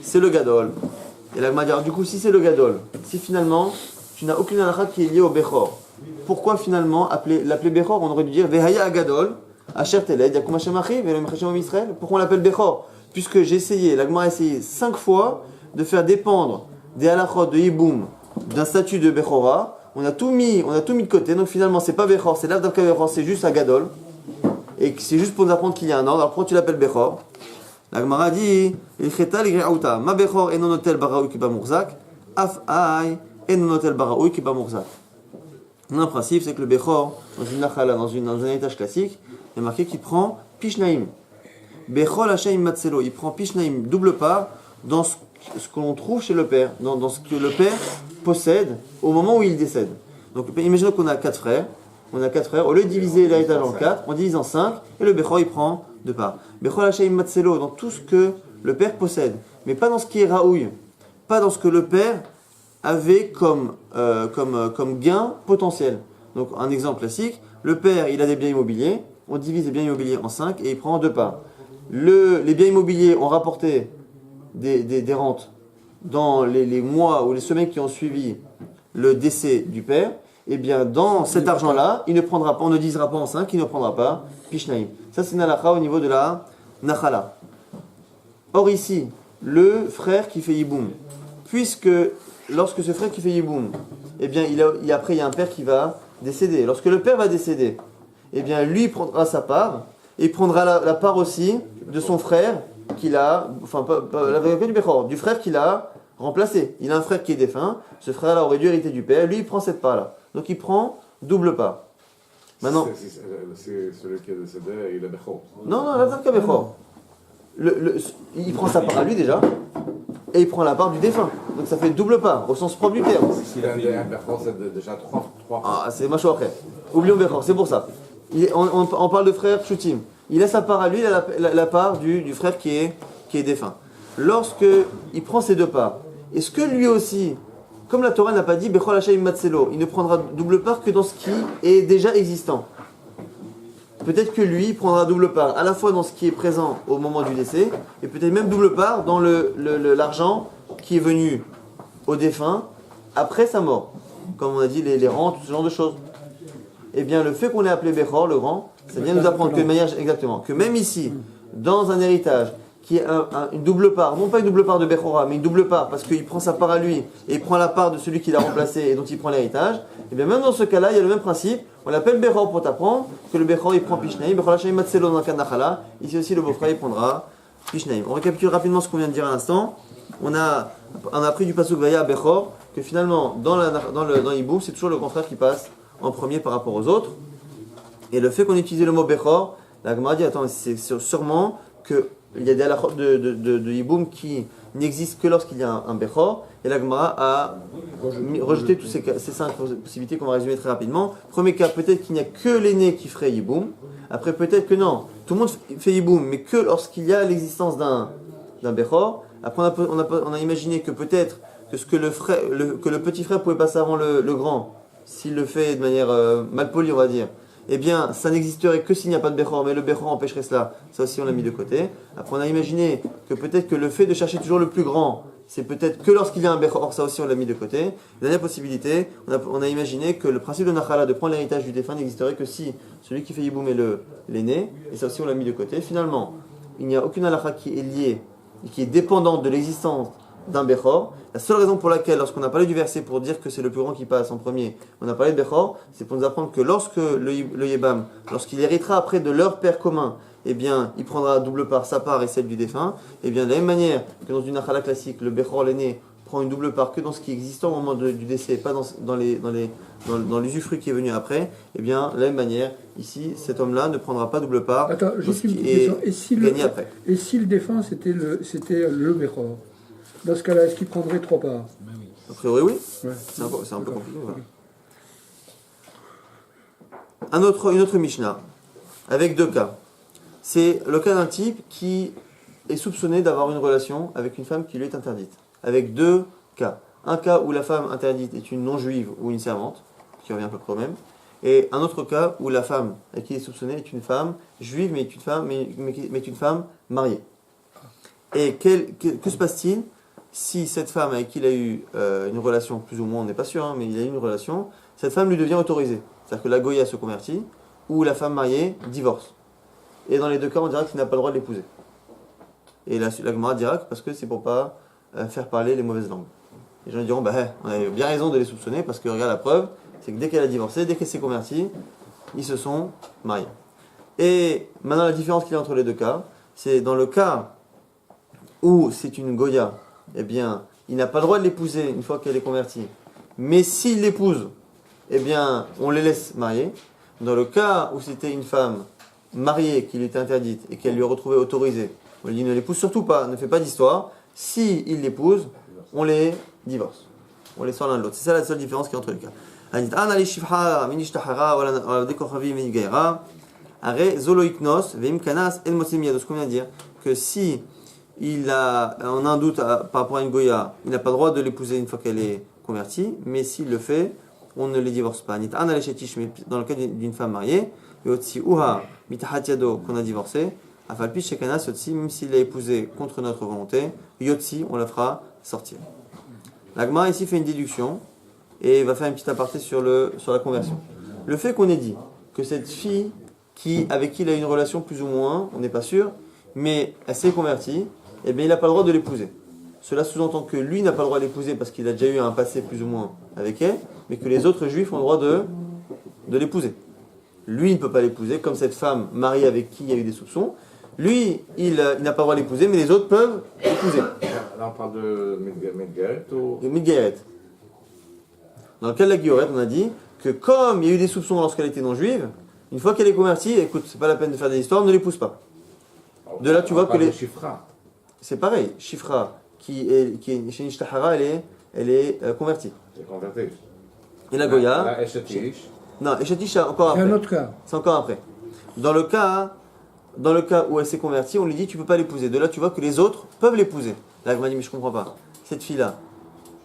c'est le Gadol. Et là, dire, du coup, si c'est le Gadol, si finalement tu n'as aucune halakha qui est liée au Bechor, pourquoi finalement l'appeler Bechor? On aurait dû dire Vehaya Gadol, Asher Teled, Yakum Hashem arrive, et le Mechashem Israël. Pourquoi on l'appelle Bechor? Puisque j'ai essayé, la Gemara a essayé 5 fois de faire dépendre des halakhot de Yiboum d'un statut de Bechora. On a tout mis de côté, donc finalement c'est pas Bechor, c'est l'Avdavka Bechor, c'est juste un Gadol. Et c'est juste pour nous apprendre qu'il y a un ordre. Alors pourquoi tu l'appelles Bechor? La Gemara dit Ma Bechor enonotel baraoui ki ba murzak, af ay enonotel baraoui ki ba murzak. Un principe, c'est que le Bechor, dans une nachala, dans un étage classique, il est marqué qu'il prend Pishnaim. Bechol Hashem Matselo, il prend Pishnaim, double part, dans ce que l'on trouve chez le père, dans ce que le père possède au moment où il décède. Donc imaginons qu'on a 4 frères. On a 4 frères. Au lieu de diviser l'héritage en 4, on divise en 5 et le Bechor il prend 2 parts. Bechor Hashem Matselo, dans tout ce que le père possède, mais pas dans ce qui est Raouille, pas dans ce que le père avait comme gain potentiel. Donc un exemple classique, le père il a des biens immobiliers, on divise les biens immobiliers en 5 et il prend 2 parts. Les biens immobiliers ont rapporté des rentes dans les mois ou les semaines qui ont suivi le décès du père. Et bien dans cet argent-là, il ne prendra pas, on ne divisera pas en 5, il ne prendra pas Pishnaim. Ça c'est une halakha au niveau de la Nachala. Or ici, le frère qui fait Yiboum, puisque lorsque ce frère qui fait Yiboum, eh bien après il y a un père qui va décéder. Lorsque le père va décéder, eh bien lui prendra sa part, et il prendra la part aussi de son frère qu'il a, enfin du frère qu'il a remplacé. Il a un frère qui est défunt, ce frère-là aurait dû hériter du père, lui il prend cette part-là. Donc il prend double part. Maintenant, c'est celui qui est décédé, il est Bechor. Non, la Zarka Bechor. Il prend sa part à lui déjà, et il prend la part du défunt. Donc ça fait double part, au sens propre du terme. S'il a un Bechor, c'est déjà 3. Ah, c'est macho après. Oublions Bechor, c'est pour ça. On parle de frère Shutim. Il a sa part à lui, il a la part du frère qui est défunt. Lorsque il prend ces 2 parts, est-ce que lui aussi, comme la Torah n'a pas dit Bechol Hashem Matselo, il ne prendra double part que dans ce qui est déjà existant? Peut-être que lui prendra double part à la fois dans ce qui est présent au moment du décès, et peut-être même double part dans l'argent qui est venu au défunt après sa mort. Comme on a dit, les rentes, ce genre de choses. Eh bien, le fait qu'on ait appelé Bechor, le grand, ça vient nous apprendre que de manière exactement, que même ici, dans un héritage, qui est une double part, non pas une double part de Bechora, mais une double part, parce qu'il prend sa part à lui, et il prend la part de celui qui l'a remplacé et dont il prend l'héritage, et bien même dans ce cas-là, il y a le même principe, on l'appelle Bechor pour t'apprendre, que le Bechor il prend Pishnaim, Bechor Hashem Matselo dans le cas de Nachala, ici aussi le beau-frère il prendra Pishnaim. On récapitule rapidement ce qu'on vient de dire à l'instant, on a appris du Pasuk Vaya à Bechor, que finalement, dans Yiboum, c'est toujours le grand frère qui passe en premier par rapport aux autres, et le fait qu'on utilise le mot Bechor, la Gemara dit, attends, c'est sûrement que il y a des halachot de Yiboum qui n'existent que lorsqu'il y a un Bechor, et la Gemara a rejeté toutes ces 5 possibilités qu'on va résumer très rapidement. Premier cas, peut-être qu'il n'y a que l'aîné qui ferait Yiboum. Après, peut-être que non, tout le monde fait Yiboum, mais que lorsqu'il y a l'existence d'un Bechor. Après, on a imaginé que peut-être que le petit frère pouvait passer avant le grand, s'il le fait de manière malpolie, on va dire. Eh bien, ça n'existerait que s'il n'y a pas de Bechor, mais le Bechor empêcherait cela. Ça aussi, on l'a mis de côté. Après, on a imaginé que peut-être que le fait de chercher toujours le plus grand, c'est peut-être que lorsqu'il y a un Bechor, ça aussi, on l'a mis de côté. Dernière possibilité, on a imaginé que le principe de Nachala, de prendre l'héritage du défunt, n'existerait que si celui qui fait Yiboum est l'aîné, et ça aussi, on l'a mis de côté. Finalement, il n'y a aucune halakha qui est liée, et qui est dépendante de l'existence d'un Bechor. La seule raison pour laquelle, lorsqu'on a parlé du verset pour dire que c'est le plus grand qui passe en premier, on a parlé de Bechor, c'est pour nous apprendre que lorsque le Yébam, lorsqu'il héritera après de leur père commun, eh bien, il prendra double part, sa part et celle du défunt. Eh bien, de la même manière que dans une Nachala classique, le Bechor, l'aîné, prend une double part que dans ce qui existe au moment du décès, pas dans l'usufruit qui est venu après, eh bien, de la même manière, ici, cet homme-là ne prendra pas double part. Attends, dans ce qui est gagné après. Et si le défunt, c'était le Bechor, dans ce cas-là, est-ce qu'il prendrait 3 parts? A priori, oui. Ouais. C'est un peu compliqué. Voilà. Une autre Mishnah, avec 2 cas. C'est le cas d'un type qui est soupçonné d'avoir une relation avec une femme qui lui est interdite. Avec 2 cas. Un cas où la femme interdite est une non-juive ou une servante, qui revient à peu près au même. Et un autre cas où la femme avec qui il est soupçonné est une femme juive, mais est une femme mariée. Et que se passe-t-il si cette femme avec qui il a eu une relation, plus ou moins on n'est pas sûr, mais il a eu une relation, cette femme lui devient autorisée. C'est-à-dire que la Goya se convertit, ou la femme mariée divorce. Et dans les 2 cas, on dira qu'il n'a pas le droit de l'épouser. Et la Gemara dira que parce que c'est pour pas faire parler les mauvaises langues. Les gens diront, on avait bien raison de les soupçonner, parce que regarde la preuve, c'est que dès qu'elle a divorcé, dès qu'elle s'est convertie, ils se sont mariés. Et maintenant la différence qu'il y a entre les 2 cas, c'est dans le cas où c'est une Goya, eh bien, il n'a pas le droit de l'épouser une fois qu'elle est convertie. Mais s'il l'épouse, eh bien, on les laisse marier. Dans le cas où c'était une femme mariée qui lui était interdite et qu'elle lui a retrouvée autorisée, on lui dit ne l'épouse surtout pas, ne fais pas d'histoire. Si il l'épouse, on les divorce. On les sort l'un de l'autre. C'est ça la seule différence qu'il y a entre les cas. Ce qu'on vient de dire, que si on a un doute par rapport à une goya, il n'a pas le droit de l'épouser une fois qu'elle est convertie, mais s'il le fait, on ne les divorce pas. Dans le cas d'une femme mariée, qu'on a divorcé, même s'il l'a épousée contre notre volonté, Yotsi, on la fera sortir. L'Agma ici fait une déduction et va faire une petite aparté sur la conversion. Le fait qu'on ait dit que cette fille avec qui il a une relation plus ou moins, on n'est pas sûr, mais elle s'est convertie, eh bien il n'a pas le droit de l'épouser. Cela sous-entend que lui n'a pas le droit de l'épouser parce qu'il a déjà eu un passé plus ou moins avec elle, mais que les autres juifs ont le droit de l'épouser. Lui, il ne peut pas l'épouser, comme cette femme mariée avec qui il y a eu des soupçons. Lui, il n'a pas le droit de l'épouser, mais les autres peuvent l'épouser. Là, on parle de Midgaret ou... De Midgaret. Dans le cas de la Guilloret, on a dit que comme il y a eu des soupçons lorsqu'elle était non-juive, une fois qu'elle est convertie, écoute, c'est pas la peine de faire des histoires, ne l'épouse pas. De là, tu vois que les... Shifra. C'est pareil, Shifra, qui est chez Nishtahara, elle est convertie. C'est converti. Et la Goya... La Eshetish. Non, Eshetish, c'est encore C'est après. un autre cas. C'est encore après. Dans le cas où elle s'est convertie, on lui dit tu peux pas l'épouser. De là, tu vois que les autres peuvent l'épouser. Là, je m'a dit mais je comprends pas. Cette fille-là,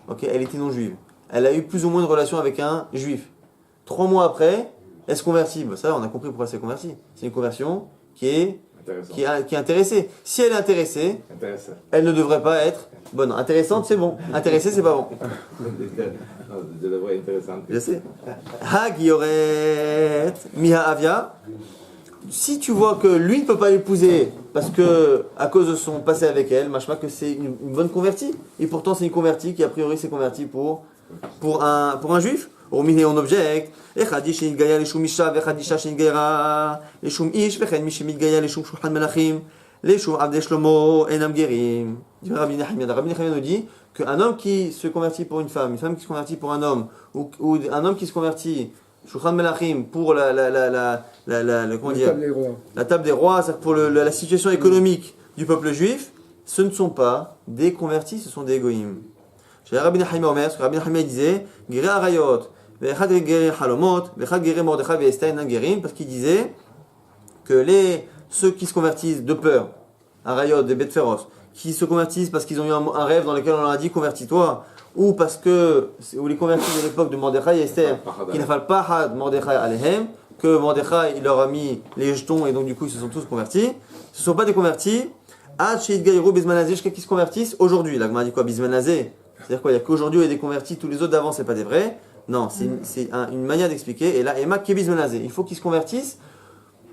ok, elle était non juive. Elle a eu plus ou moins de relation avec un juif. 3 mois après, elle se convertit. Ben, ça, on a compris pourquoi elle s'est convertie. C'est une conversion qui est intéressée. Si elle est intéressée, elle ne devrait pas être bonne. Intéressante, c'est bon. Intéressée, c'est pas bon. De la voix intéressante. Je sais. Hagioret Miha Avia. Si tu vois que lui ne peut pas l'épouser parce que à cause de son passé avec elle, machma que c'est une bonne convertie. Et pourtant c'est une convertie qui a priori s'est convertie pour un juif. Au milieu on objecte. Echadi shenit gaya leshum isha vechadi isha shenit gaya leshum ish vechen mi shenit gaya leshum shulchan melachim leshum avdei shlomo enam gerim. Rabbi Nechemia nous dit qu'un homme qui se convertit pour une femme qui se convertit pour un homme, ou un homme qui se convertit Shulchan Melachim pour la table des rois, c'est-à-dire pour la situation économique du peuple juif, ce ne sont pas des convertis, ce sont des goïms. Chez Rabbi Nechemia Omer, ce que Rabbi Nechemia disait, Girei Arayot, Ve'echad Gerei Halomot, Ve'echad Gerei Mordechai Ve'Esther Enan Gerim, parce qu'il disait que ceux qui se convertissent de peur, Arayot, des bêtes féroces, qui se convertissent parce qu'ils ont eu un rêve dans lequel on leur a dit convertis-toi, ou les convertis de l'époque de Mordechai et Esther, qui n'a pas Pahad Mordechai Alehem, que Mordechai il leur a mis les jetons et donc du coup ils se sont tous convertis. Ce ne sont pas des convertis. Ad Sheit Gaïrou Bismanazé, jusqu'à qui se convertissent aujourd'hui. La Gemara dit quoi Bismanazé? C'est-à-dire quoi? Il n'y a qu'aujourd'hui où il y a des convertis, tous les autres d'avant c'est pas des vrais. Non, c'est une manière d'expliquer. Et là, Emma qui est Bismanazé. Il faut qu'ils se convertissent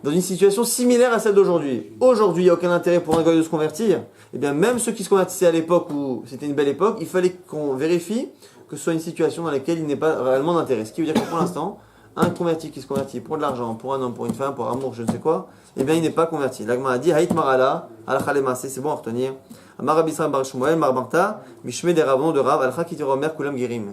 dans une situation similaire à celle d'aujourd'hui. Aujourd'hui, il n'y a aucun intérêt pour un goy de se convertir. Et bien, même ceux qui se convertissaient à l'époque où c'était une belle époque, il fallait qu'on vérifie que ce soit une situation dans laquelle il n'est pas réellement d'intérêt. Ce qui veut dire que pour l'instant, un converti qui se convertit pour de l'argent, pour un homme, pour une femme, pour amour, je ne sais quoi, eh bien, il n'est pas converti. L'Agma a dit, Haït Marala, Al-Khalema, c'est bon à retenir. Marabisra Bar Shmuel, Marbarta, Mishme des Ravon de Rav, Al-Kha qui te remerque Kulam Girim.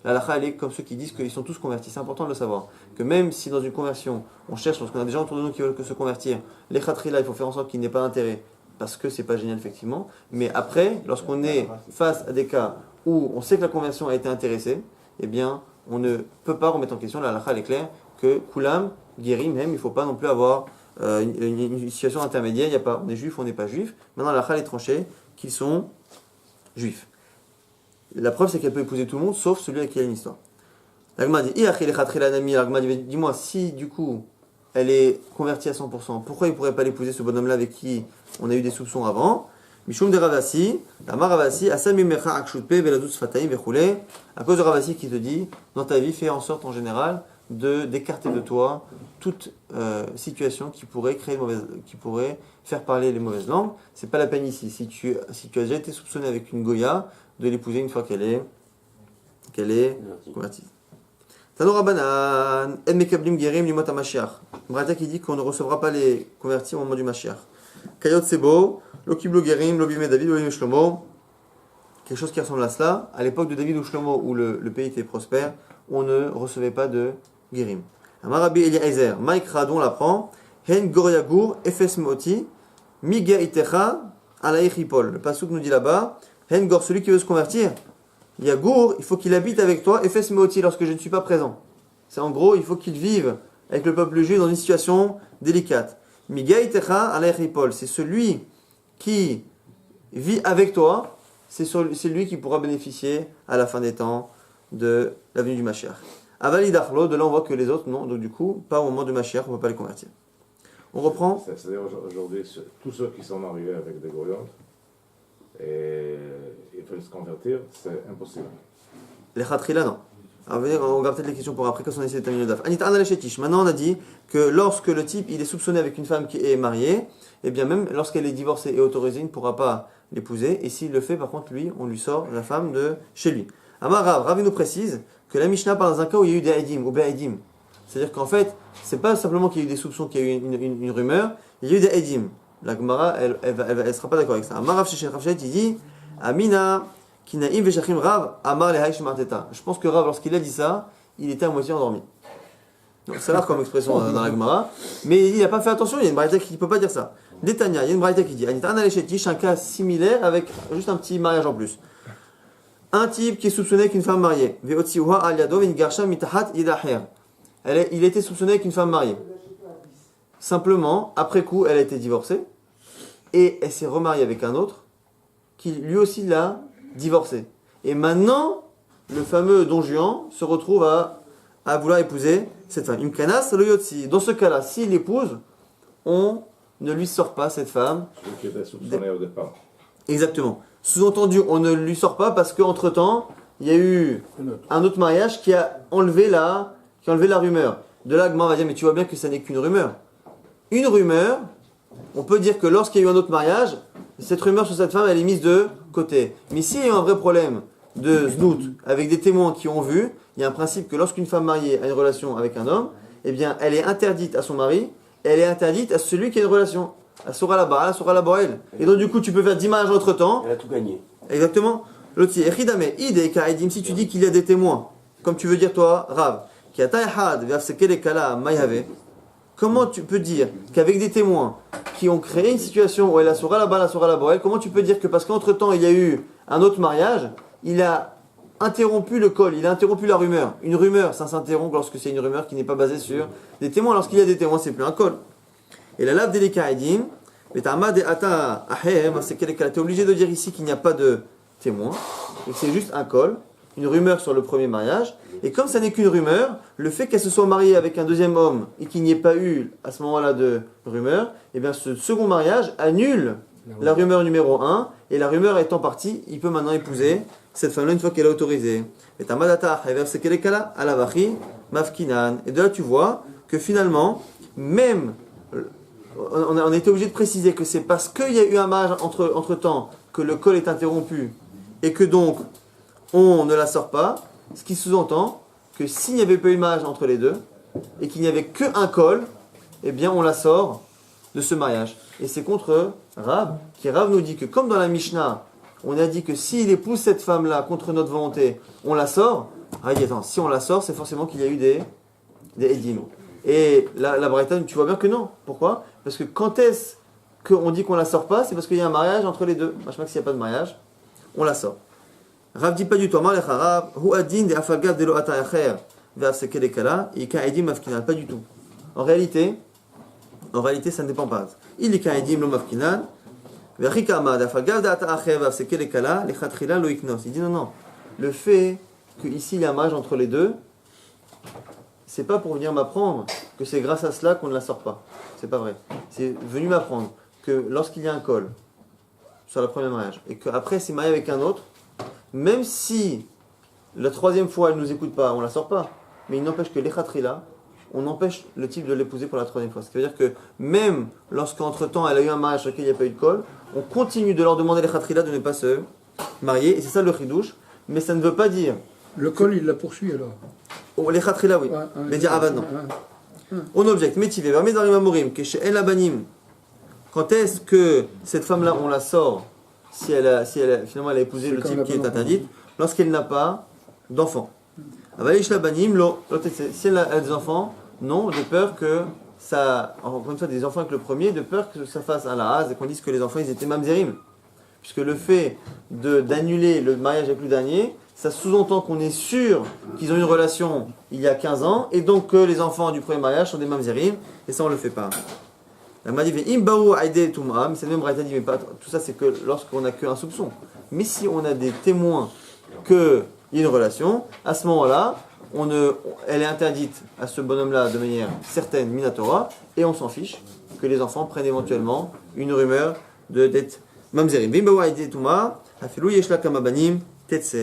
L'Alakha, elle est comme ceux qui disent qu'ils sont tous convertis. C'est important de le savoir. Que même si dans une conversion, on cherche, lorsqu'on a des gens autour de nous qui veulent que se convertir, les khatrila, il faut faire en sorte qu'il n'ait pas d'intérêt, parce que c'est pas génial, effectivement. Mais après, lorsqu'on est face à des cas où on sait que la conversion a été intéressée, eh bien, on ne peut pas remettre en question. L'Alakha, elle est claire que Kulam, Girim, même, il ne faut pas non plus avoir une situation intermédiaire. Il y a pas, on est juif, on n'est pas juif. Maintenant, l'Alakha, elle est tranchée qu'ils sont juifs. La preuve, c'est qu'elle peut épouser tout le monde, sauf celui avec qui il y a une histoire. L'Agma dit, dis-moi, si du coup, elle est convertie à 100%, pourquoi il ne pourrait pas l'épouser, ce bonhomme-là avec qui on a eu des soupçons avant? Mishum de Ravasi, Amar Ravasi, Asami Mecha Akshutpe, Veladut Sfataim, Vechoulé, à cause de Ravasi qui te dit, dans ta vie, fais en sorte en général d'écarter de toi toute situation qui pourrait faire parler les mauvaises langues. C'est pas la peine ici. Si tu as déjà été soupçonné avec une Goya, de l'épouser une fois qu'elle est convertie. Tanor Abanan, En Mekablim Gerim Limot HaMashiach. Brata qui dit qu'on ne recevra pas les convertis au moment du Mashiach. Kayot Sebo, Lokiblo Gerim, Lobime David, Lobime Shlomo. Quelque chose qui ressemble à cela. À l'époque de David ou Shlomo, où le pays était prospère, on ne recevait pas de Gerim. Amarabi Eliezer, Mike Radon l'apprend. Hen gor yagur efes moti miga itecha alaich ipol. Le pasuk nous dit là-bas, Hen gor, celui qui veut se convertir, yagur, il faut qu'il habite avec toi efes moti lorsque je ne suis pas présent. C'est en gros, il faut qu'il vive avec le peuple juif dans une situation délicate. Miga itecha alaich ipol, c'est celui qui vit avec toi, c'est lui qui pourra bénéficier à la fin des temps de la venue du Mashiach. Avalidachlo, de là on voit que les autres, non, donc du coup, pas au moment du Mashiach, on ne peut pas les convertir. On reprend. C'est-à-dire aujourd'hui, tous ceux qui sont mariés avec des goyontes et ils veulent se convertir, c'est impossible. Les khatrila, non. Alors, on regarde peut-être les questions pour après, quand on essaie de terminer le daf. Anita analeshetish. Maintenant, on a dit que lorsque le type il est soupçonné avec une femme qui est mariée, et bien même lorsqu'elle est divorcée et autorisée, il ne pourra pas l'épouser. Et s'il le fait, par contre, lui, on lui sort la femme de chez lui. Amar Rav nous précise que la Mishnah parle dans un cas où il y a eu des Haïdim ou Be'aïdim. C'est-à-dire qu'en fait, c'est pas simplement qu'il y a eu des soupçons, qu'il y a eu une rumeur, il y a eu des Haïdim. La Gemara, elle sera pas d'accord avec ça. Amar Rav Shechet Rav Shechet, il dit Amina. Kinaim veshachim Rav Amar le Haïsh Marteta. Je pense que Rav, lorsqu'il a dit ça, il était à moitié endormi. Donc ça a l'air comme expression dans la Gemara, mais il n'a pas fait attention. Il y a une braïta qui ne peut pas dire ça. Détania, il y a une braïta qui dit Anita analeshetish, un cas similaire avec juste un petit mariage en plus. Un type qui est soupçonné avec une femme mariée. Veotziuha al yado v'ingarsha mitahat yidaher. Il était soupçonné avec une femme mariée. Simplement, après coup, elle a été divorcée et elle s'est remariée avec un autre qui lui aussi l'a divorcé. Et maintenant, le fameux Don Juan se retrouve à vouloir épouser cette femme. Imkanas le yotzi. Dans ce cas-là, s'il l'épouse, on ne lui sort pas cette femme. Celui qui était soupçonné au départ. Exactement. Sous-entendu, on ne lui sort pas parce qu'entre-temps, il y a eu un autre mariage qui a enlevé la rumeur. De là, Gman va dire, mais tu vois bien que ça n'est qu'une rumeur. Une rumeur, on peut dire que lorsqu'il y a eu un autre mariage, cette rumeur sur cette femme, elle est mise de côté. Mais s'il y a eu un vrai problème de znout, avec des témoins qui ont vu, il y a un principe que lorsqu'une femme mariée a une relation avec un homme, eh bien, elle est interdite à son mari, et elle est interdite à celui qui a une relation. Elle sera là-bas, elle sera là-bas, elle. Et donc, du coup, tu peux faire 10 mariages entre temps. Elle a tout gagné. Exactement. L'autre, Echidame, Ide, Kaidim, si tu dis qu'il y a des témoins, comme tu veux dire toi, Rav, qui a Taïhad, Vafsekele Kala, Mayave, comment tu peux dire qu'avec des témoins qui ont créé une situation où elle sera là-bas, elle sera là-bas, comment tu peux dire que parce qu'entre-temps, il y a eu un autre mariage, il a interrompu le col, il a interrompu la rumeur. Une rumeur, ça s'interrompt lorsque c'est une rumeur qui n'est pas basée sur des témoins. Lorsqu'il y a des témoins, c'est plus un col. Et la lave des Kaidim, mais t'es obligé de dire ici qu'il n'y a pas de témoin, et que c'est juste un col, une rumeur sur le premier mariage. Et comme ça n'est qu'une rumeur, le fait qu'elle se soit mariée avec un deuxième homme et qu'il n'y ait pas eu à ce moment-là de rumeur, et bien ce second mariage annule la rumeur numéro 1, et la rumeur étant partie, il peut maintenant épouser cette femme-là une fois qu'elle est autorisée. Et de là tu vois que finalement, même on a été obligé de préciser que c'est parce qu'il y a eu un mariage entre temps que le col est interrompu et que donc on ne la sort pas, ce qui sous-entend que s'il n'y avait pas eu de mariage entre les deux et qu'il n'y avait qu'un col, eh bien on la sort de ce mariage. Et c'est contre Rav, Rav nous dit que comme dans la Mishnah, on a dit que s'il épouse cette femme-là contre notre volonté, on la sort. Ah, il dit, attends, si on la sort, c'est forcément qu'il y a eu des Edim. Et la Braïta, tu vois bien que non. Pourquoi ? Parce que quand est-ce qu'on dit qu'on la sort pas, c'est parce qu'il y a un mariage entre les deux. Je sais pas que s'il n'y a pas de mariage, on la sort. Rav dit pas du tout. Pas du tout. En réalité, ça ne dépend pas. Il est ka'edim lo mafkinan. Il dit non. Le fait qu'ici il y a un mariage entre les deux, c'est pas pour venir m'apprendre que c'est grâce à cela qu'on ne la sort pas. C'est pas vrai. C'est venu m'apprendre que lorsqu'il y a un col sur le premier mariage et qu'après c'est marié avec un autre, même si la troisième fois elle ne nous écoute pas, on la sort pas. Mais il n'empêche que l'Echatrila, on empêche le type de l'épouser pour la troisième fois. Ce qui veut dire que même lorsqu'entre temps elle a eu un mariage sur lequel il n'y a pas eu de col, on continue de leur demander l'Echatrila de ne pas se marier. Et c'est ça le chidouche. Mais ça ne veut pas dire. Le col, il la poursuit alors. Oh, les khatrila, oui. Mais dire Avad, non. On objecte. Métivé. Quand est-ce que cette femme-là, on la sort si finalement elle a épousé le type qui est interdite, lorsqu'elle n'a pas d'enfant. Si elle a des enfants, non, de peur que ça, encore une fois, des enfants avec le premier, de peur que ça fasse un lahaz et qu'on dise que les enfants ils étaient mamzerim. Puisque le fait d'annuler le mariage avec le dernier, ça sous-entend qu'on est sûr qu'ils ont eu une relation il y a 15 ans et donc que les enfants du premier mariage sont des mamzerim et ça on le fait pas. La m'a dit imbaou aide tumam, c'est le même braïta dit mais pas tout ça c'est que lorsqu'on n'a qu'un soupçon. Mais si on a des témoins qu'il y a une relation, à ce moment-là, elle est interdite à ce bonhomme-là de manière certaine, minatora, et on s'en fiche que les enfants prennent éventuellement une rumeur d'être mamzerim. Imbaou aide tuma, afilou yeshla kamabanim, tetse.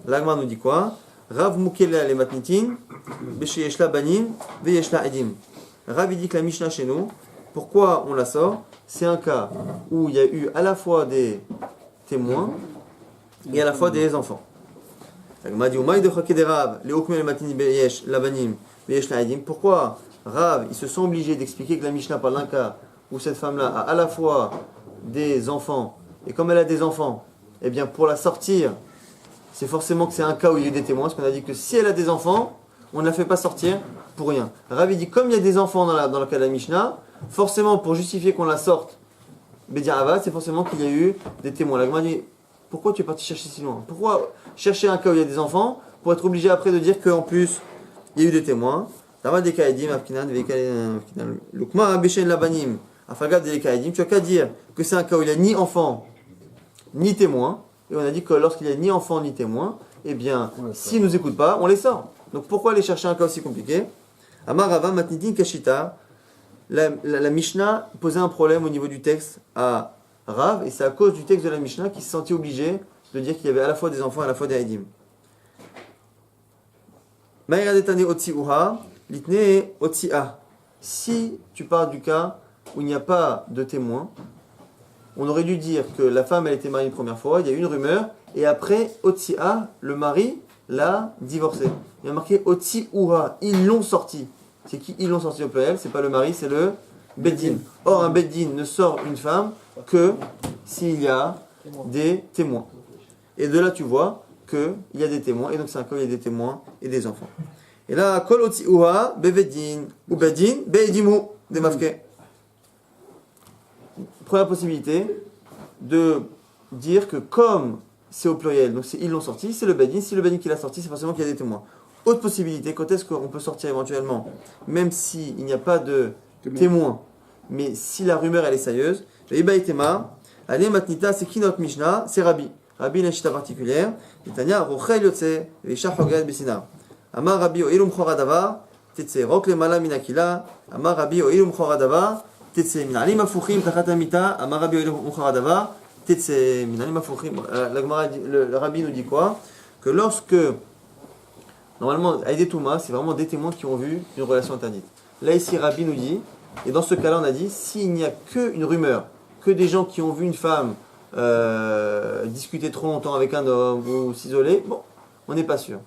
L'agma nous dit quoi? Rav mukela le matnitin, beshi yeshla banim, ve yeshla edim. Rav dit que la Mishnah chez nous, pourquoi on la sort? C'est un cas où il y a eu à la fois des témoins et à la fois des enfants. Pourquoi Rav il se sent obligé d'expliquer que la Mishnah parle d'un cas où cette femme-là a à la fois des enfants et comme elle a des enfants, eh bien pour la sortir, c'est forcément que c'est un cas où il y a eu des témoins, parce qu'on a dit que si elle a des enfants, on ne la fait pas sortir pour rien. Rav dit comme il y a des enfants dans le cas de la Mishnah, forcément pour justifier qu'on la sorte, Bédiarava, c'est forcément qu'il y a eu des témoins. La Gemara dit pourquoi tu es parti chercher si loin? Pourquoi chercher un cas où il y a des enfants pour être obligé après de dire qu'en plus il y a eu des témoins? Tu n'as qu'à dire que c'est un cas où il n'y a ni enfant ni témoin. Et on a dit que lorsqu'il n'y a ni enfant ni témoin, eh bien, s'ils ne nous écoutent pas, on les sort. Donc pourquoi aller chercher un cas aussi compliqué? Amarava matnitin kashita. La Mishnah posait un problème au niveau du texte à Rav, et c'est à cause du texte de la Mishnah qu'il se sentit obligé de dire qu'il y avait à la fois des enfants et à la fois des haïdim. Si tu parles du cas où il n'y a pas de témoin, on aurait dû dire que la femme elle était mariée une première fois, il y a eu une rumeur, et après Otsia, le mari, l'a divorcée. Il y a marqué Otsiuha, ils l'ont sorti. C'est qui ils l'ont sorti au pluriel? C'est pas le mari, c'est le Beddin. Or, un Beddin ne sort une femme que s'il y a des témoins. Et de là, tu vois qu'il y a des témoins, et donc c'est un cas où il y a des témoins et des enfants. Et là, Kol Otsiuha, Beveddin, ou Beddin, Beedimu, des mafke. Première possibilité de dire que comme c'est au pluriel, donc ils l'ont sorti, c'est le Beddin. Si le Beddin qui l'a sorti, c'est forcément qu'il y a des témoins. Autre possibilité, quand est-ce qu'on peut sortir éventuellement, même s'il n'y a pas de témoin, mais si la rumeur elle est sérieuse, allez matnita, c'est qui notre Mishnah? C'est Rabbi. Rabbi a une chita particulière. Netanya, rochel yotse, veishach hogad besina. Amar Rabbi o ilum choradava, tetse rok le mala minakila. Amar Rabbi o ilum choradava, tetse minalim afuchim tachatamita. Amar Rabbi o ilum choradava, tetse minalim afuchim. Le Rabbi nous dit quoi? Que lorsque normalement, Aïdé Touma, c'est vraiment des témoins qui ont vu une relation interdite. Là, ici, Rabbi nous dit, et dans ce cas-là, on a dit, s'il n'y a qu'une rumeur, que des gens qui ont vu une femme discuter trop longtemps avec un homme ou s'isoler, bon, on n'est pas sûr.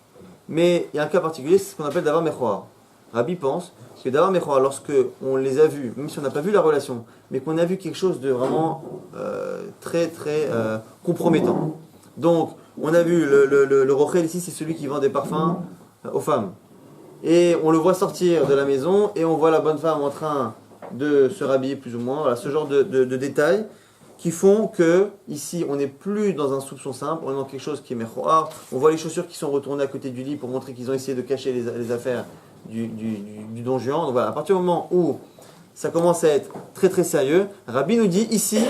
Mais il y a un cas particulier, c'est ce qu'on appelle Davar Mechoar. Rabbi pense que Davar Mechoar, lorsque on les a vus, même si on n'a pas vu la relation, mais qu'on a vu quelque chose de vraiment très compromettant. Donc, on a vu le rochel ici, c'est celui qui vend des parfums aux femmes. Et on le voit sortir de la maison et on voit la bonne femme en train de se rhabiller plus ou moins. Voilà, ce genre de détails qui font que ici on n'est plus dans un soupçon simple, on est dans quelque chose qui est mechoar. On voit les chaussures qui sont retournées à côté du lit pour montrer qu'ils ont essayé de cacher les affaires du don Juan. Donc voilà, à partir du moment où ça commence à être très sérieux, Rabbi nous dit ici,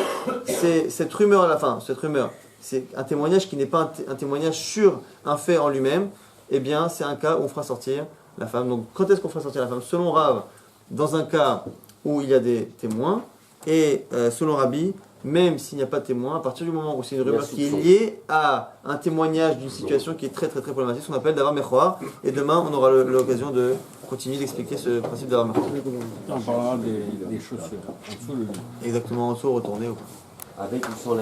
c'est cette rumeur à la fin, cette rumeur, c'est un témoignage qui n'est pas un témoignage sur un fait en lui-même, eh bien c'est un cas où on fera sortir la femme. Donc quand est-ce qu'on fera sortir la femme? Selon Rav, dans un cas où il y a des témoins, et selon Rabbi, même s'il n'y a pas de témoin, à partir du moment où c'est une rumeur qui est liée à un témoignage d'une situation qui est très problématique, ce qu'on appelle Davar Mechoar, et demain on aura l'occasion de continuer d'expliquer ce principe Davar Mechoar. On parlera des chaussures. En dessous, Exactement, en dessous, retourner ou pas. Avec ou sans